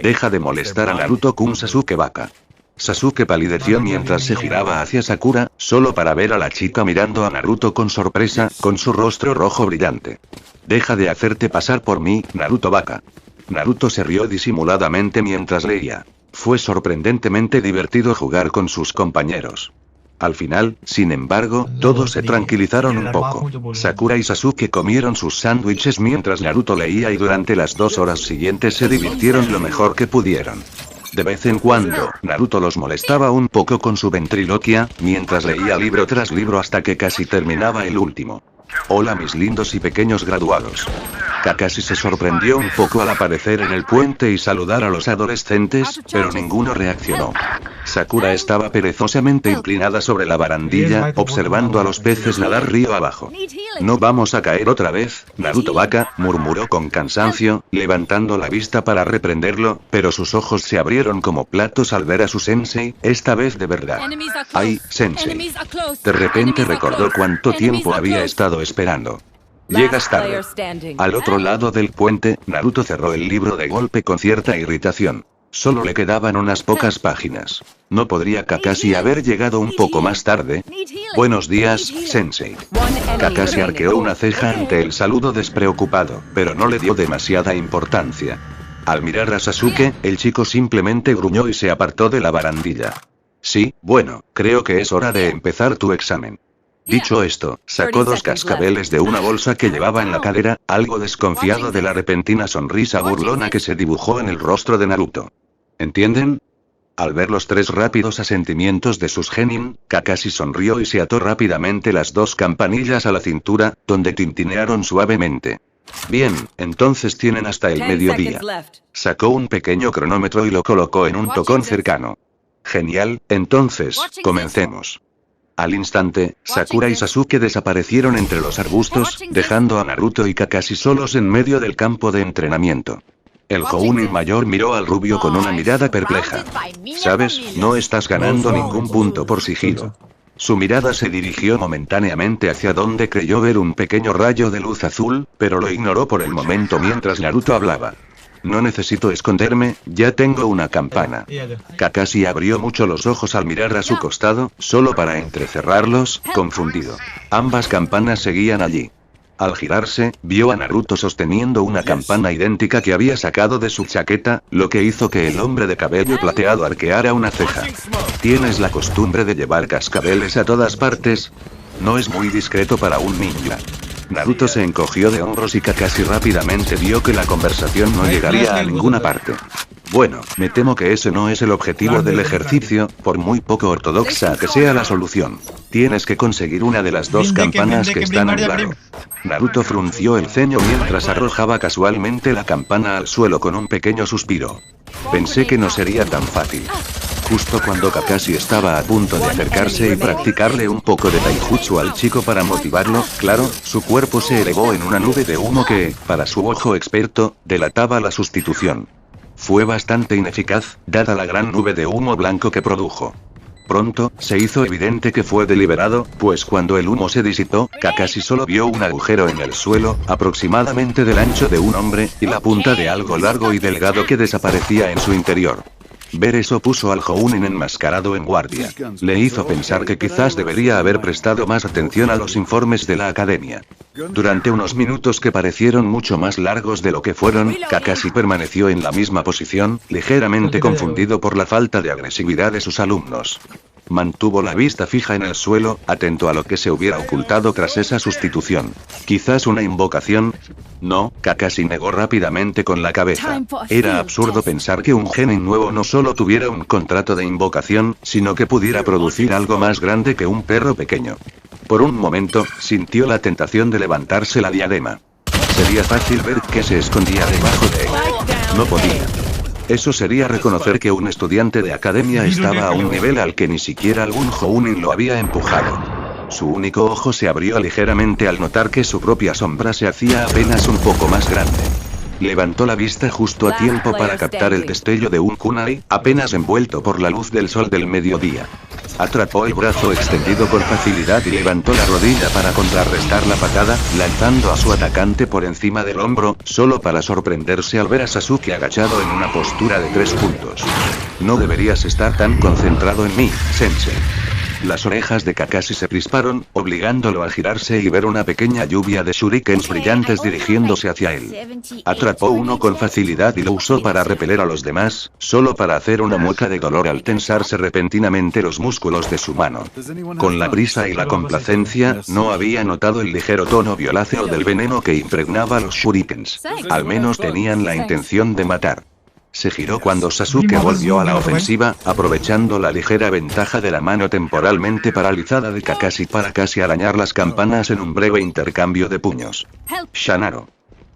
Speaker 2: Deja de molestar a Naruto-kun, Sasuke Baka. Sasuke palideció mientras se giraba hacia Sakura, solo para ver a la chica mirando a Naruto con sorpresa, con su rostro rojo brillante. Deja de hacerte pasar por mí, Naruto Baka. Naruto se rió disimuladamente mientras leía. Fue sorprendentemente divertido jugar con sus compañeros. Al final, sin embargo, todos se tranquilizaron un poco. Sakura y Sasuke comieron sus sándwiches mientras Naruto leía y durante las 2 horas siguientes se divirtieron lo mejor que pudieron. De vez en cuando, Naruto los molestaba un poco con su ventriloquia, mientras leía libro tras libro hasta que casi terminaba el último. Hola mis lindos y pequeños graduados. Kakashi se sorprendió un poco al aparecer en el puente y saludar a los adolescentes, pero ninguno reaccionó. Sakura estaba perezosamente inclinada sobre la barandilla, observando a los peces nadar río abajo. No vamos a caer otra vez, Naruto Baka, murmuró con cansancio, levantando la vista para reprenderlo, pero sus ojos se abrieron como platos al ver a su sensei, esta vez de verdad. ¡Ay, sensei! De repente recordó cuánto tiempo había estado esperando. Llegas tarde. Al otro lado del puente, Naruto cerró el libro de golpe con cierta irritación. Solo le quedaban unas pocas páginas. ¿No podría Kakashi haber llegado un poco más tarde? Buenos días, sensei. Kakashi arqueó una ceja ante el saludo despreocupado, pero no le dio demasiada importancia. Al mirar a Sasuke, el chico simplemente gruñó y se apartó de la barandilla. Sí, bueno, creo que es hora de empezar tu examen. Dicho esto, sacó 2 cascabeles de una bolsa que llevaba en la cadera, algo desconfiado de la repentina sonrisa burlona que se dibujó en el rostro de Naruto. ¿Entienden? Al ver los 3 rápidos asentimientos de sus genin, Kakashi sonrió y se ató rápidamente las 2 campanillas a la cintura, donde tintinearon suavemente. Bien, entonces tienen hasta el mediodía. Sacó un pequeño cronómetro y lo colocó en un tocón cercano. Genial, entonces, comencemos. Al instante, Sakura y Sasuke desaparecieron entre los arbustos, dejando a Naruto y Kakashi solos en medio del campo de entrenamiento. El Jounin mayor miró al rubio con una mirada perpleja. ¿Sabes? No estás ganando ningún punto por sigilo. Su mirada se dirigió momentáneamente hacia donde creyó ver un pequeño rayo de luz azul, pero lo ignoró por el momento mientras Naruto hablaba. No necesito esconderme, ya tengo una campana. Kakashi abrió mucho los ojos al mirar a su costado, solo para entrecerrarlos, confundido. Ambas campanas seguían allí. Al girarse, vio a Naruto sosteniendo una campana idéntica que había sacado de su chaqueta, lo que hizo que el hombre de cabello plateado arqueara una ceja. ¿Tienes la costumbre de llevar cascabeles a todas partes? No es muy discreto para un ninja. Naruto se encogió de hombros y Kakashi rápidamente vio que la conversación no llegaría a ninguna parte. Bueno, me temo que ese no es el objetivo del ejercicio, por muy poco ortodoxa que sea la solución. Tienes que conseguir una de las 2 campanas que están en claro. Naruto frunció el ceño mientras arrojaba casualmente la campana al suelo con un pequeño suspiro. Pensé que no sería tan fácil. Justo cuando Kakashi estaba a punto de acercarse y practicarle un poco de taijutsu al chico para motivarlo, claro, su cuerpo se elevó en una nube de humo que, para su ojo experto, delataba la sustitución. Fue bastante ineficaz, dada la gran nube de humo blanco que produjo. Pronto, se hizo evidente que fue deliberado, pues cuando el humo se disipó, Kakashi solo vio un agujero en el suelo, aproximadamente del ancho de un hombre, y la punta de algo largo y delgado que desaparecía en su interior. Ver eso puso al Jounin enmascarado en guardia. Le hizo pensar que quizás debería haber prestado más atención a los informes de la academia. Durante unos minutos que parecieron mucho más largos de lo que fueron, Kakashi permaneció en la misma posición, ligeramente confundido por la falta de agresividad de sus alumnos. Mantuvo la vista fija en el suelo, atento a lo que se hubiera ocultado tras esa sustitución. ¿Quizás una invocación? No, Kakashi negó rápidamente con la cabeza. Era absurdo pensar que un genin nuevo no solo tuviera un contrato de invocación, sino que pudiera producir algo más grande que un perro pequeño. Por un momento, sintió la tentación de levantarse la diadema. Sería fácil ver qué se escondía debajo de él. No podía. Eso sería reconocer que un estudiante de academia estaba a un nivel al que ni siquiera algún Jounin lo había empujado. Su único ojo se abrió ligeramente al notar que su propia sombra se hacía apenas un poco más grande. Levantó la vista justo a tiempo para captar el destello de un kunai, apenas envuelto por la luz del sol del mediodía. Atrapó el brazo extendido con facilidad y levantó la rodilla para contrarrestar la patada, lanzando a su atacante por encima del hombro, solo para sorprenderse al ver a Sasuke agachado en una postura de 3 puntos. No deberías estar tan concentrado en mí, sensei. Las orejas de Kakashi se crisparon, obligándolo a girarse y ver una pequeña lluvia de shurikens brillantes dirigiéndose hacia él. Atrapó uno con facilidad y lo usó para repeler a los demás, solo para hacer una mueca de dolor al tensarse repentinamente los músculos de su mano. Con la prisa y la complacencia, no había notado el ligero tono violáceo del veneno que impregnaba los shurikens. Al menos tenían la intención de matar. Se giró cuando Sasuke volvió a la ofensiva, aprovechando la ligera ventaja de la mano temporalmente paralizada de Kakashi para casi arañar las campanas en un breve intercambio de puños. Shanaro.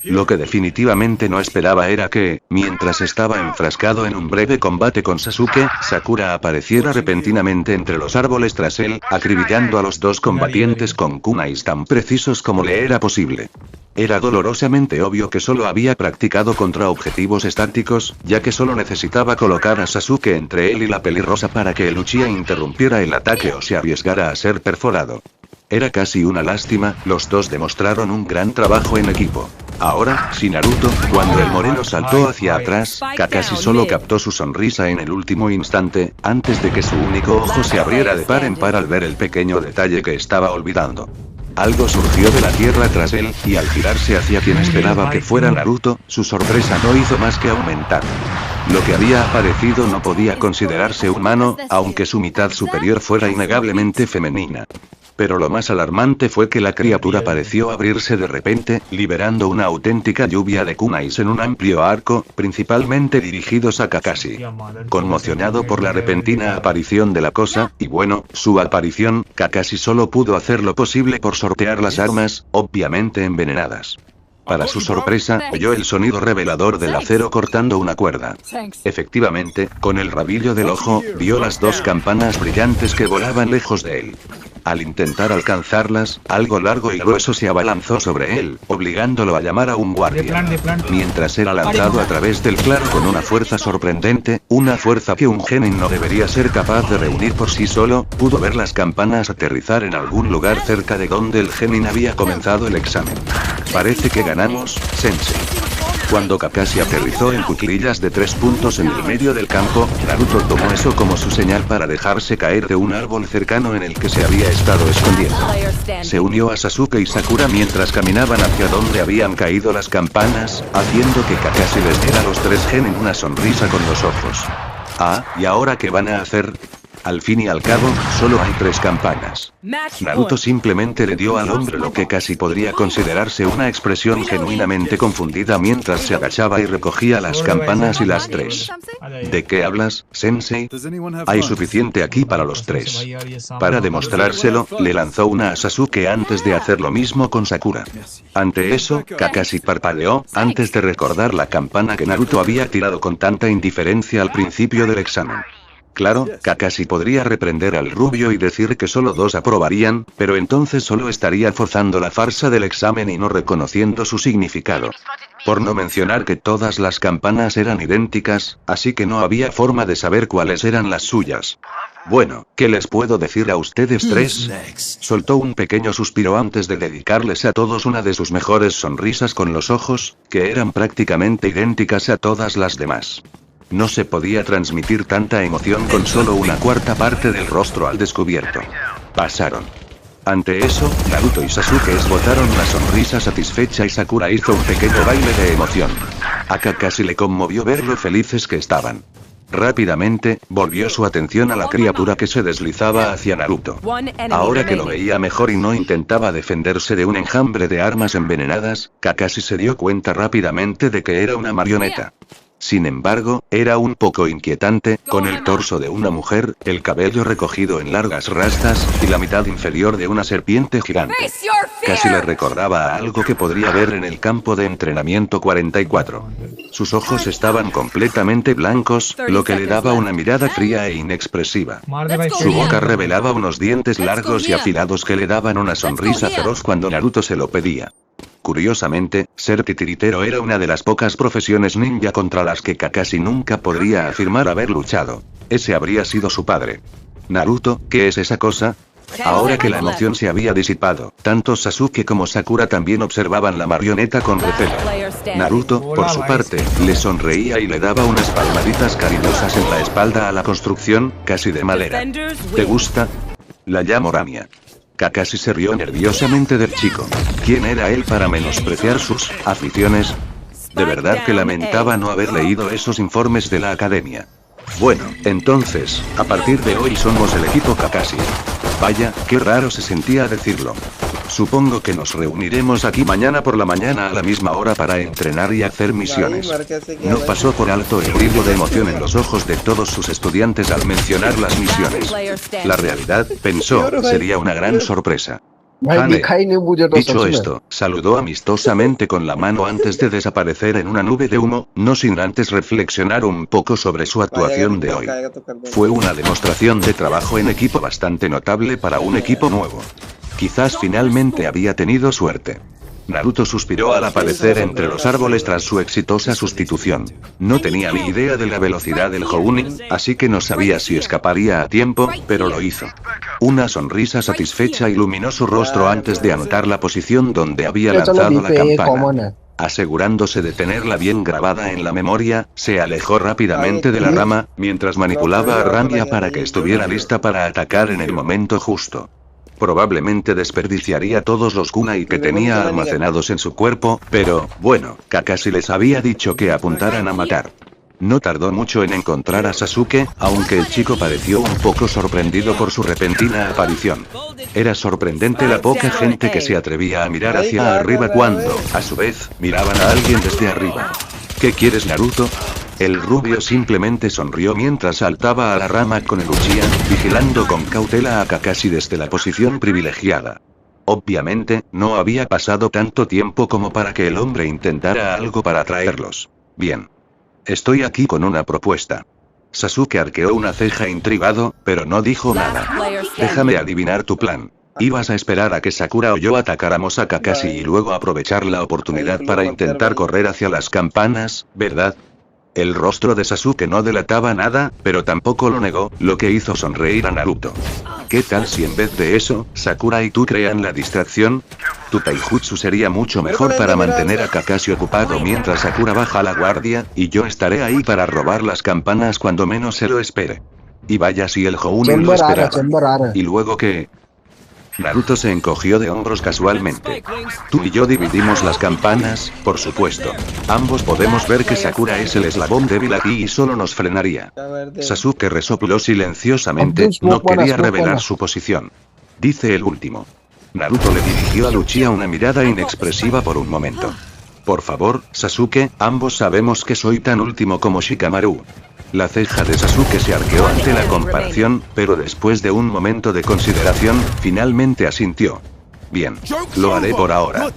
Speaker 2: Lo que definitivamente no esperaba era que, mientras estaba enfrascado en un breve combate con Sasuke, Sakura apareciera repentinamente entre los árboles tras él, acribillando a los dos combatientes con kunais tan precisos como le era posible. Era dolorosamente obvio que solo había practicado contra objetivos estáticos, ya que solo necesitaba colocar a Sasuke entre él y la pelirrosa para que el Uchiha interrumpiera el ataque o se arriesgara a ser perforado. Era casi una lástima, los dos demostraron un gran trabajo en equipo. Ahora, sin Naruto, cuando el moreno saltó hacia atrás, Kakashi solo captó su sonrisa en el último instante, antes de que su único ojo se abriera de par en par al ver el pequeño detalle que estaba olvidando. Algo surgió de la tierra tras él, y al girarse hacia quien esperaba que fuera Naruto, su sorpresa no hizo más que aumentar. Lo que había aparecido no podía considerarse humano, aunque su mitad superior fuera innegablemente femenina. Pero lo más alarmante fue que la criatura pareció abrirse de repente, liberando una auténtica lluvia de kunais en un amplio arco, principalmente dirigidos a Kakashi. Conmocionado por la repentina aparición de la cosa, y bueno, su aparición, Kakashi solo pudo hacer lo posible por sortear las armas, obviamente envenenadas. Para su sorpresa, oyó el sonido revelador del acero cortando una cuerda. Efectivamente, con el rabillo del ojo, vio las dos campanas brillantes que volaban lejos de él. Al intentar alcanzarlas, algo largo y grueso se abalanzó sobre él, obligándolo a llamar a un guardia. Mientras era lanzado a través del claro con una fuerza sorprendente, una fuerza que un genin no debería ser capaz de reunir por sí solo, pudo ver las campanas aterrizar en algún lugar cerca de donde el genin había comenzado el examen. Parece que ganamos, sensei. Cuando Kakashi aterrizó en cuclillas de 3 puntos en el medio del campo, Naruto tomó eso como su señal para dejarse caer de un árbol cercano en el que se había estado escondiendo. Se unió a Sasuke y Sakura mientras caminaban hacia donde habían caído las campanas, haciendo que Kakashi les diera a los tres genin una sonrisa con los ojos. Ah, ¿y ahora qué van a hacer? Al fin y al cabo, solo hay 3 campanas. Naruto simplemente le dio al hombre lo que casi podría considerarse una expresión genuinamente confundida mientras se agachaba y recogía las campanas y las 3. ¿De qué hablas, sensei? Hay suficiente aquí para los 3. Para demostrárselo, le lanzó una a Sasuke antes de hacer lo mismo con Sakura. Ante eso, Kakashi parpadeó, antes de recordar la campana que Naruto había tirado con tanta indiferencia al principio del examen. Claro, Kakashi podría reprender al rubio y decir que solo 2 aprobarían, pero entonces solo estaría forzando la farsa del examen y no reconociendo su significado. Por no mencionar que todas las campanas eran idénticas, así que no había forma de saber cuáles eran las suyas. Bueno, ¿qué les puedo decir a ustedes 3? Soltó un pequeño suspiro antes de dedicarles a todos una de sus mejores sonrisas con los ojos, que eran prácticamente idénticas a todas las demás. No se podía transmitir tanta emoción con solo una cuarta parte del rostro al descubierto. Pasaron. Ante eso, Naruto y Sasuke esbozaron una sonrisa satisfecha y Sakura hizo un pequeño baile de emoción. A Kakashi le conmovió ver lo felices que estaban. Rápidamente, volvió su atención a la criatura que se deslizaba hacia Naruto. Ahora que lo veía mejor y no intentaba defenderse de un enjambre de armas envenenadas, Kakashi se dio cuenta rápidamente de que era una marioneta. Sin embargo, era un poco inquietante, con el torso de una mujer, el cabello recogido en largas rastas, y la mitad inferior de una serpiente gigante. Casi le recordaba a algo que podría ver en el campo de entrenamiento 44. Sus ojos estaban completamente blancos, lo que le daba una mirada fría e inexpresiva. Su boca revelaba unos dientes largos y afilados que le daban una sonrisa feroz cuando Naruto se lo pedía. Curiosamente, ser titiritero era una de las pocas profesiones ninja contra las que Kakashi nunca podría afirmar haber luchado. Ese habría sido su padre. Naruto, ¿qué es esa cosa? Ahora que la emoción se había disipado, tanto Sasuke como Sakura también observaban la marioneta con recelo. Naruto, por su parte, le sonreía y le daba unas palmaditas cariñosas en la espalda a la construcción, casi de madera. ¿Te gusta? La llamo Ramia. Kakashi se rió nerviosamente del chico. ¿Quién era él para menospreciar sus aficiones? De verdad que lamentaba no haber leído esos informes de la academia. Bueno, entonces, a partir de hoy somos el equipo Kakashi. Vaya, qué raro se sentía decirlo. Supongo que nos reuniremos aquí mañana por la mañana a la misma hora para entrenar y hacer misiones. No pasó por alto el brillo de emoción en los ojos de todos sus estudiantes al mencionar las misiones. La realidad, pensó, sería una gran sorpresa. Hane, dicho esto, saludó amistosamente con la mano antes de desaparecer en una nube de humo, no sin antes reflexionar un poco sobre su actuación de hoy. Fue una demostración de trabajo en equipo bastante notable para un equipo nuevo. Quizás finalmente había tenido suerte. Naruto suspiró al aparecer entre los árboles tras su exitosa sustitución. No tenía ni idea de la velocidad del Jounin, así que no sabía si escaparía a tiempo, pero lo hizo. Una sonrisa satisfecha iluminó su rostro antes de anotar la posición donde había lanzado la campana. Asegurándose de tenerla bien grabada en la memoria, se alejó rápidamente de la rama, mientras manipulaba a Ramia para que estuviera lista para atacar en el momento justo. Probablemente desperdiciaría todos los kunai que tenía almacenados en su cuerpo, pero, bueno, Kakashi les había dicho que apuntaran a matar. No tardó mucho en encontrar a Sasuke, aunque el chico pareció un poco sorprendido por su repentina aparición. Era sorprendente la poca gente que se atrevía a mirar hacia arriba cuando, a su vez, miraban a alguien desde arriba. ¿Qué quieres, Naruto? El rubio simplemente sonrió mientras saltaba a la rama con el Uchiha, vigilando con cautela a Kakashi desde la posición privilegiada. Obviamente, no había pasado tanto tiempo como para que el hombre intentara algo para atraerlos. Bien. Estoy aquí con una propuesta. Sasuke arqueó una ceja intrigado, pero no dijo nada. Déjame adivinar tu plan. Ibas a esperar a que Sakura o yo atacáramos a Kakashi y luego aprovechar la oportunidad para intentar correr hacia las campanas, ¿verdad? El rostro de Sasuke no delataba nada, pero tampoco lo negó, lo que hizo sonreír a Naruto. ¿Qué tal si en vez de eso, Sakura y tú crean la distracción? Tu taijutsu sería mucho mejor para mantener a Kakashi ocupado mientras Sakura baja la guardia, y yo estaré ahí para robar las campanas cuando menos se lo espere. Y vaya si el Jounin lo esperaba. ¿Y luego qué? Naruto se encogió de hombros casualmente. Tú y yo dividimos las campanas, por supuesto. Ambos podemos ver que Sakura es el eslabón débil aquí y solo nos frenaría. Sasuke resopló silenciosamente, no quería revelar su posición. Dice el último. Naruto le dirigió a Uchiha una mirada inexpresiva por un momento. Por favor, Sasuke, ambos sabemos que soy tan último como Shikamaru. La ceja de Sasuke se arqueó ante la comparación, pero después de un momento de consideración, finalmente asintió. Bien, lo haré por ahora.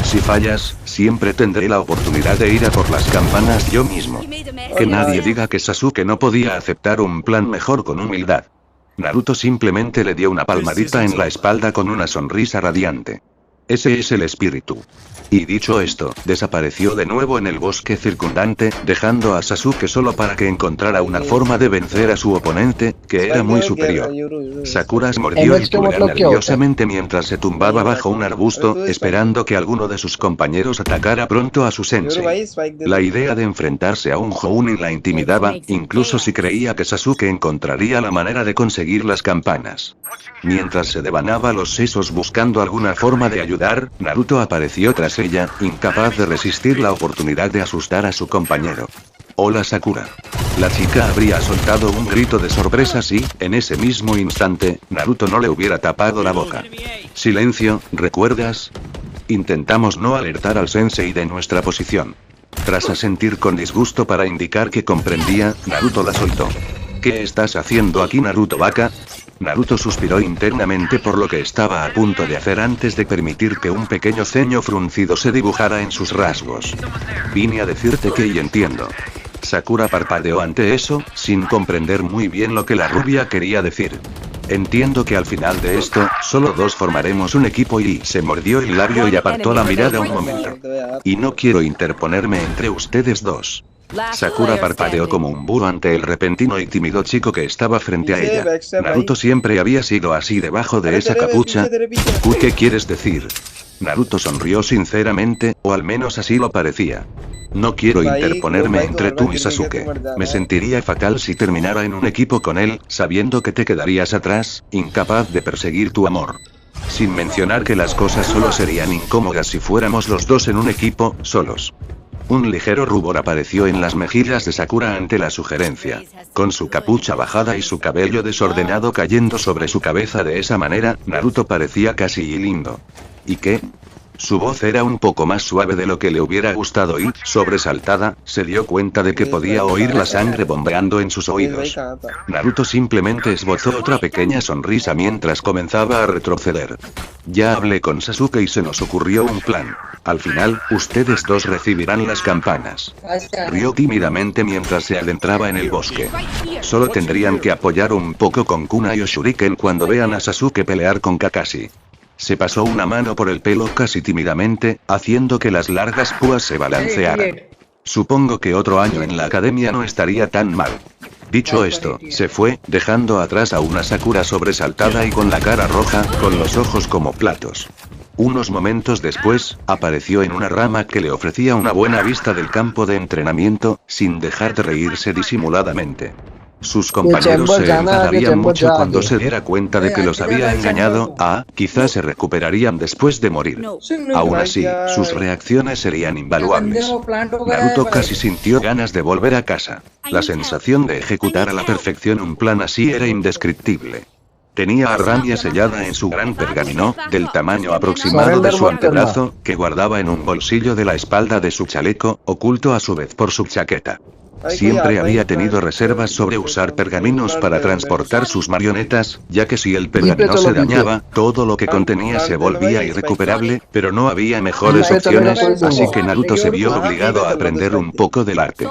Speaker 2: Si fallas, siempre tendré la oportunidad de ir a por las campanas yo mismo. Que nadie diga que Sasuke no podía aceptar un plan mejor con humildad. Naruto simplemente le dio una palmadita en la espalda con una sonrisa radiante. Ese es el espíritu. Y dicho esto, desapareció de nuevo en el bosque circundante, dejando a Sasuke solo para que encontrara una forma de vencer a su oponente, que era muy superior. Sakura mordió el pulgar nerviosamente mientras se tumbaba bajo un arbusto, esperando que alguno de sus compañeros atacara pronto a su sensei. La idea de enfrentarse a un Jounin la intimidaba, incluso si creía que Sasuke encontraría la manera de conseguir las campanas. Mientras se devanaba los sesos buscando alguna forma de ayudar, Naruto apareció tras ella, incapaz de resistir la oportunidad de asustar a su compañero. Hola Sakura. La chica habría soltado un grito de sorpresa si, en ese mismo instante, Naruto no le hubiera tapado la boca. Silencio, ¿recuerdas? Intentamos no alertar al sensei de nuestra posición. Tras asentir con disgusto para indicar que comprendía, Naruto la soltó. ¿Qué estás haciendo aquí, Naruto Baka? Naruto suspiró internamente por lo que estaba a punto de hacer antes de permitir que un pequeño ceño fruncido se dibujara en sus rasgos. Vine a decirte que y entiendo. Sakura parpadeó ante eso, sin comprender muy bien lo que la rubia quería decir. Entiendo que al final de esto, solo dos formaremos un equipo y se mordió el labio y apartó la mirada un momento. Y no quiero interponerme entre ustedes dos. Sakura parpadeó como un búho ante el repentino y tímido chico que estaba frente a ella. Naruto siempre había sido así debajo de esa capucha. ¿Qué quieres decir? Naruto sonrió sinceramente, o al menos así lo parecía. No quiero interponerme entre tú y Sasuke. Me sentiría fatal si terminara en un equipo con él, sabiendo que te quedarías atrás, incapaz de perseguir tu amor. Sin mencionar que las cosas solo serían incómodas si fuéramos los dos en un equipo, solos. Un ligero rubor apareció en las mejillas de Sakura ante la sugerencia. Con su capucha bajada y su cabello desordenado cayendo sobre su cabeza de esa manera, Naruto parecía casi lindo. ¿Y qué? Su voz era un poco más suave de lo que le hubiera gustado y, sobresaltada, se dio cuenta de que podía oír la sangre bombeando en sus oídos. Naruto simplemente esbozó otra pequeña sonrisa mientras comenzaba a retroceder. Ya hablé con Sasuke y se nos ocurrió un plan. Al final, ustedes dos recibirán las campanas. Rió tímidamente mientras se adentraba en el bosque. Solo tendrían que apoyar un poco con kunai o shuriken cuando vean a Sasuke pelear con Kakashi. Se pasó una mano por el pelo casi tímidamente, haciendo que las largas púas se balancearan. Supongo que otro año en la academia no estaría tan mal. Dicho esto, se fue, dejando atrás a una Sakura sobresaltada y con la cara roja, con los ojos como platos. Unos momentos después, apareció en una rama que le ofrecía una buena vista del campo de entrenamiento, sin dejar de reírse disimuladamente. Sus compañeros se enfadarían mucho cuando se diera cuenta de que los había engañado, quizás se recuperarían después de morir. Aún así, sus reacciones serían invaluables. Naruto casi sintió ganas de volver a casa. La sensación de ejecutar a la perfección un plan así era indescriptible. Tenía a Ramia sellada en su gran pergamino, del tamaño aproximado de su antebrazo, que guardaba en un bolsillo de la espalda de su chaleco, oculto a su vez por su chaqueta. Siempre había tenido reservas sobre usar pergaminos para transportar sus marionetas, ya que si el pergamino se dañaba, todo lo que contenía se volvía irrecuperable, pero no había mejores opciones, así que Naruto se vio obligado a aprender un poco del arte.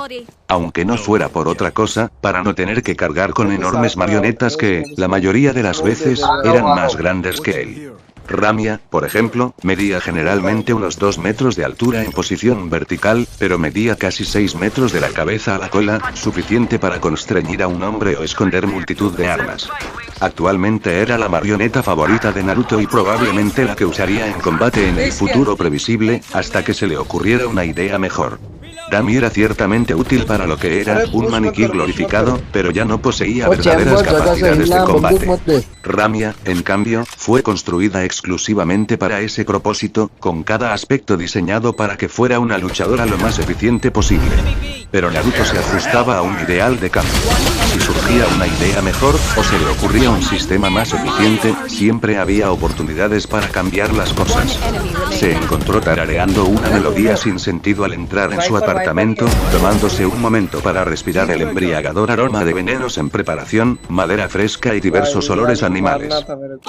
Speaker 2: Aunque no fuera por otra cosa, para no tener que cargar con enormes marionetas que, la mayoría de las veces, eran más grandes que él. Ramia, por ejemplo, medía generalmente unos 2 metros de altura en posición vertical, pero medía casi 6 metros de la cabeza a la cola, suficiente para constreñir a un hombre o esconder multitud de armas. Actualmente era la marioneta favorita de Naruto y probablemente la que usaría en combate en el futuro previsible, hasta que se le ocurriera una idea mejor. Dami era ciertamente útil para lo que era, un maniquí glorificado, pero ya no poseía verdaderas capacidades de combate. Ramia, en cambio, fue construida exclusivamente para ese propósito, con cada aspecto diseñado para que fuera una luchadora lo más eficiente posible. Pero Naruto se ajustaba a un ideal de cambio. Si surgía una idea mejor, o se le ocurría un sistema más eficiente, siempre había oportunidades para cambiar las cosas. Se encontró tarareando una melodía sin sentido al entrar en su apartamento, tomándose un momento para respirar el embriagador aroma de venenos en preparación, madera fresca y diversos olores animales.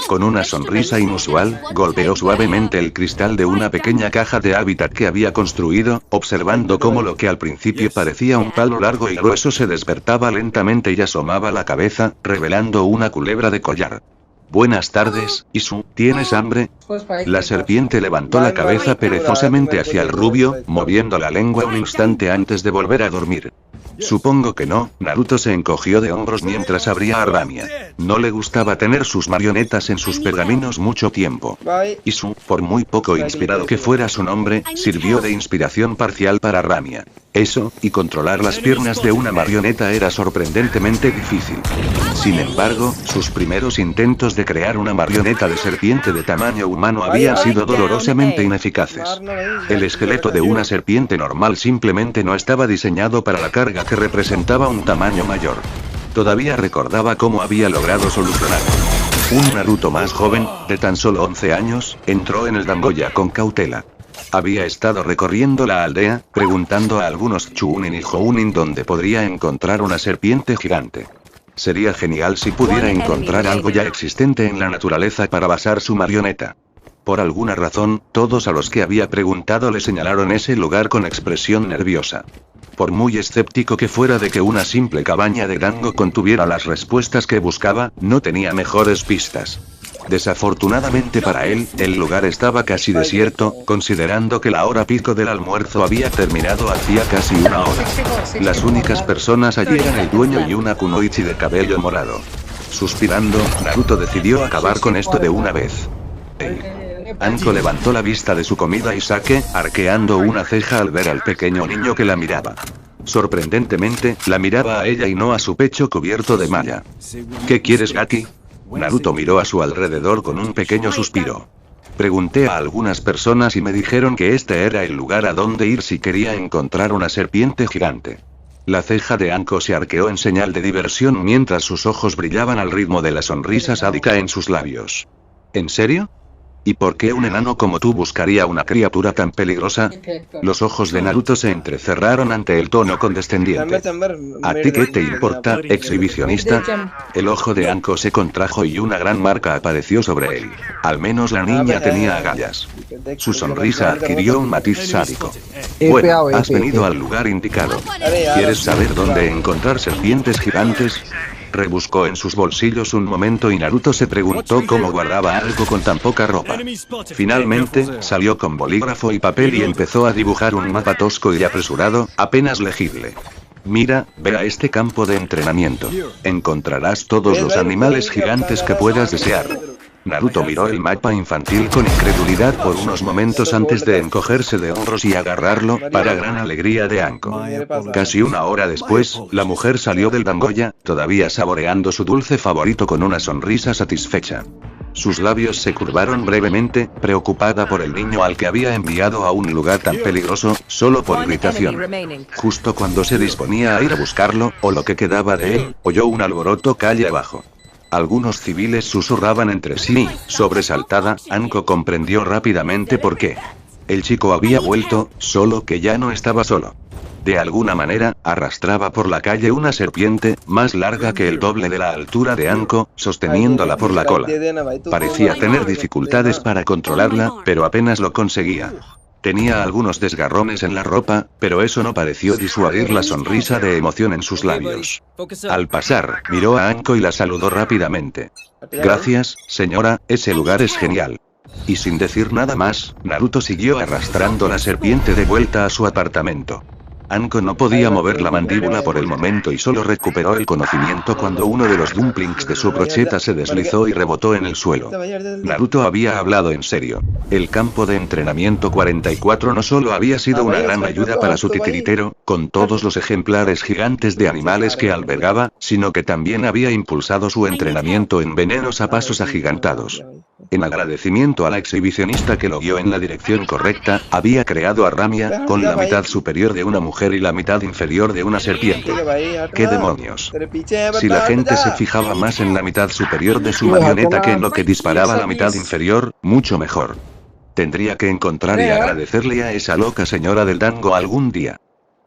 Speaker 2: Con una sonrisa inusual, golpeó suavemente el cristal de una pequeña caja de hábitat que había construido, observando cómo lo que al principio parecía un palo largo y grueso se despertaba lentamente y asomaba la cabeza, revelando una culebra de collar. Buenas tardes, Isu, ¿tienes hambre? La serpiente levantó la cabeza perezosamente hacia el rubio, moviendo la lengua un instante antes de volver a dormir. Supongo que no. Naruto se encogió de hombros mientras abría a Ramia. No le gustaba tener sus marionetas en sus pergaminos mucho tiempo. Isu, por muy poco inspirado que fuera su nombre, sirvió de inspiración parcial para Ramia. Eso, y controlar las piernas de una marioneta era sorprendentemente difícil. Sin embargo, sus primeros intentos de crear una marioneta de serpiente de tamaño humano habían sido dolorosamente ineficaces. El esqueleto de una serpiente normal simplemente no estaba diseñado para la carga que representaba un tamaño mayor. Todavía recordaba cómo había logrado solucionarlo. Un Naruto más joven, de tan solo 11 años, entró en el Dangoya con cautela. Había estado recorriendo la aldea, preguntando a algunos Chunin y Jounin dónde podría encontrar una serpiente gigante. Sería genial si pudiera encontrar algo ya existente en la naturaleza para basar su marioneta. Por alguna razón, todos a los que había preguntado le señalaron ese lugar con expresión nerviosa. Por muy escéptico que fuera de que una simple cabaña de Dango contuviera las respuestas que buscaba, no tenía mejores pistas. Desafortunadamente para él, el lugar estaba casi desierto, considerando que la hora pico del almuerzo había terminado hacía casi una hora. Las únicas personas allí eran el dueño y una kunoichi de cabello morado. Suspirando, Naruto decidió acabar con esto de una vez. Anko levantó la vista de su comida y sake, arqueando una ceja al ver al pequeño niño que la miraba. Sorprendentemente, la miraba a ella y no a su pecho cubierto de malla. ¿Qué quieres, Gaki? Naruto miró a su alrededor con un pequeño suspiro. Pregunté a algunas personas y me dijeron que este era el lugar a donde ir si quería encontrar una serpiente gigante. La ceja de Anko se arqueó en señal de diversión mientras sus ojos brillaban al ritmo de la sonrisa sádica en sus labios. ¿En serio? ¿Y por qué un enano como tú buscaría una criatura tan peligrosa? Los ojos de Naruto se entrecerraron ante el tono condescendiente. ¿A ti qué te importa, exhibicionista? El ojo de Anko se contrajo y una gran marca apareció sobre él. Al menos la niña tenía agallas. Su sonrisa adquirió un matiz sádico. Bueno, has venido al lugar indicado. ¿Quieres saber dónde encontrar serpientes gigantes? Rebuscó en sus bolsillos un momento y Naruto se preguntó cómo guardaba algo con tan poca ropa. Finalmente, salió con bolígrafo y papel y empezó a dibujar un mapa tosco y apresurado, apenas legible. Mira, ve a este campo de entrenamiento. Encontrarás todos los animales gigantes que puedas desear. Naruto miró el mapa infantil con incredulidad por unos momentos antes de encogerse de hombros y agarrarlo, para gran alegría de Anko. Casi una hora después, la mujer salió del Dangoya, todavía saboreando su dulce favorito con una sonrisa satisfecha. Sus labios se curvaron brevemente, preocupada por el niño al que había enviado a un lugar tan peligroso, solo por irritación. Justo cuando se disponía a ir a buscarlo, o lo que quedaba de él, oyó un alboroto calle abajo. Algunos civiles susurraban entre sí y, sobresaltada, Anko comprendió rápidamente por qué. El chico había vuelto, solo que ya no estaba solo. De alguna manera, arrastraba por la calle una serpiente, más larga que el doble de la altura de Anko, sosteniéndola por la cola. Parecía tener dificultades para controlarla, pero apenas lo conseguía. Tenía algunos desgarrones en la ropa, pero eso no pareció disuadir la sonrisa de emoción en sus labios. Al pasar, miró a Anko y la saludó rápidamente. Gracias, señora, ese lugar es genial. Y sin decir nada más, Naruto siguió arrastrando la serpiente de vuelta a su apartamento. Anko no podía mover la mandíbula por el momento y solo recuperó el conocimiento cuando uno de los dumplings de su brocheta se deslizó y rebotó en el suelo. Naruto había hablado en serio. El campo de entrenamiento 44 no solo había sido una gran ayuda para su titiritero, con todos los ejemplares gigantes de animales que albergaba, sino que también había impulsado su entrenamiento en venenos a pasos agigantados. En agradecimiento a la exhibicionista que lo guió en la dirección correcta, había creado a Ramia, con la mitad superior de una mujer y la mitad inferior de una serpiente. ¡Qué demonios! Si la gente se fijaba más en la mitad superior de su marioneta que en lo que disparaba la mitad inferior, mucho mejor. Tendría que encontrar y agradecerle a esa loca señora del Dango algún día.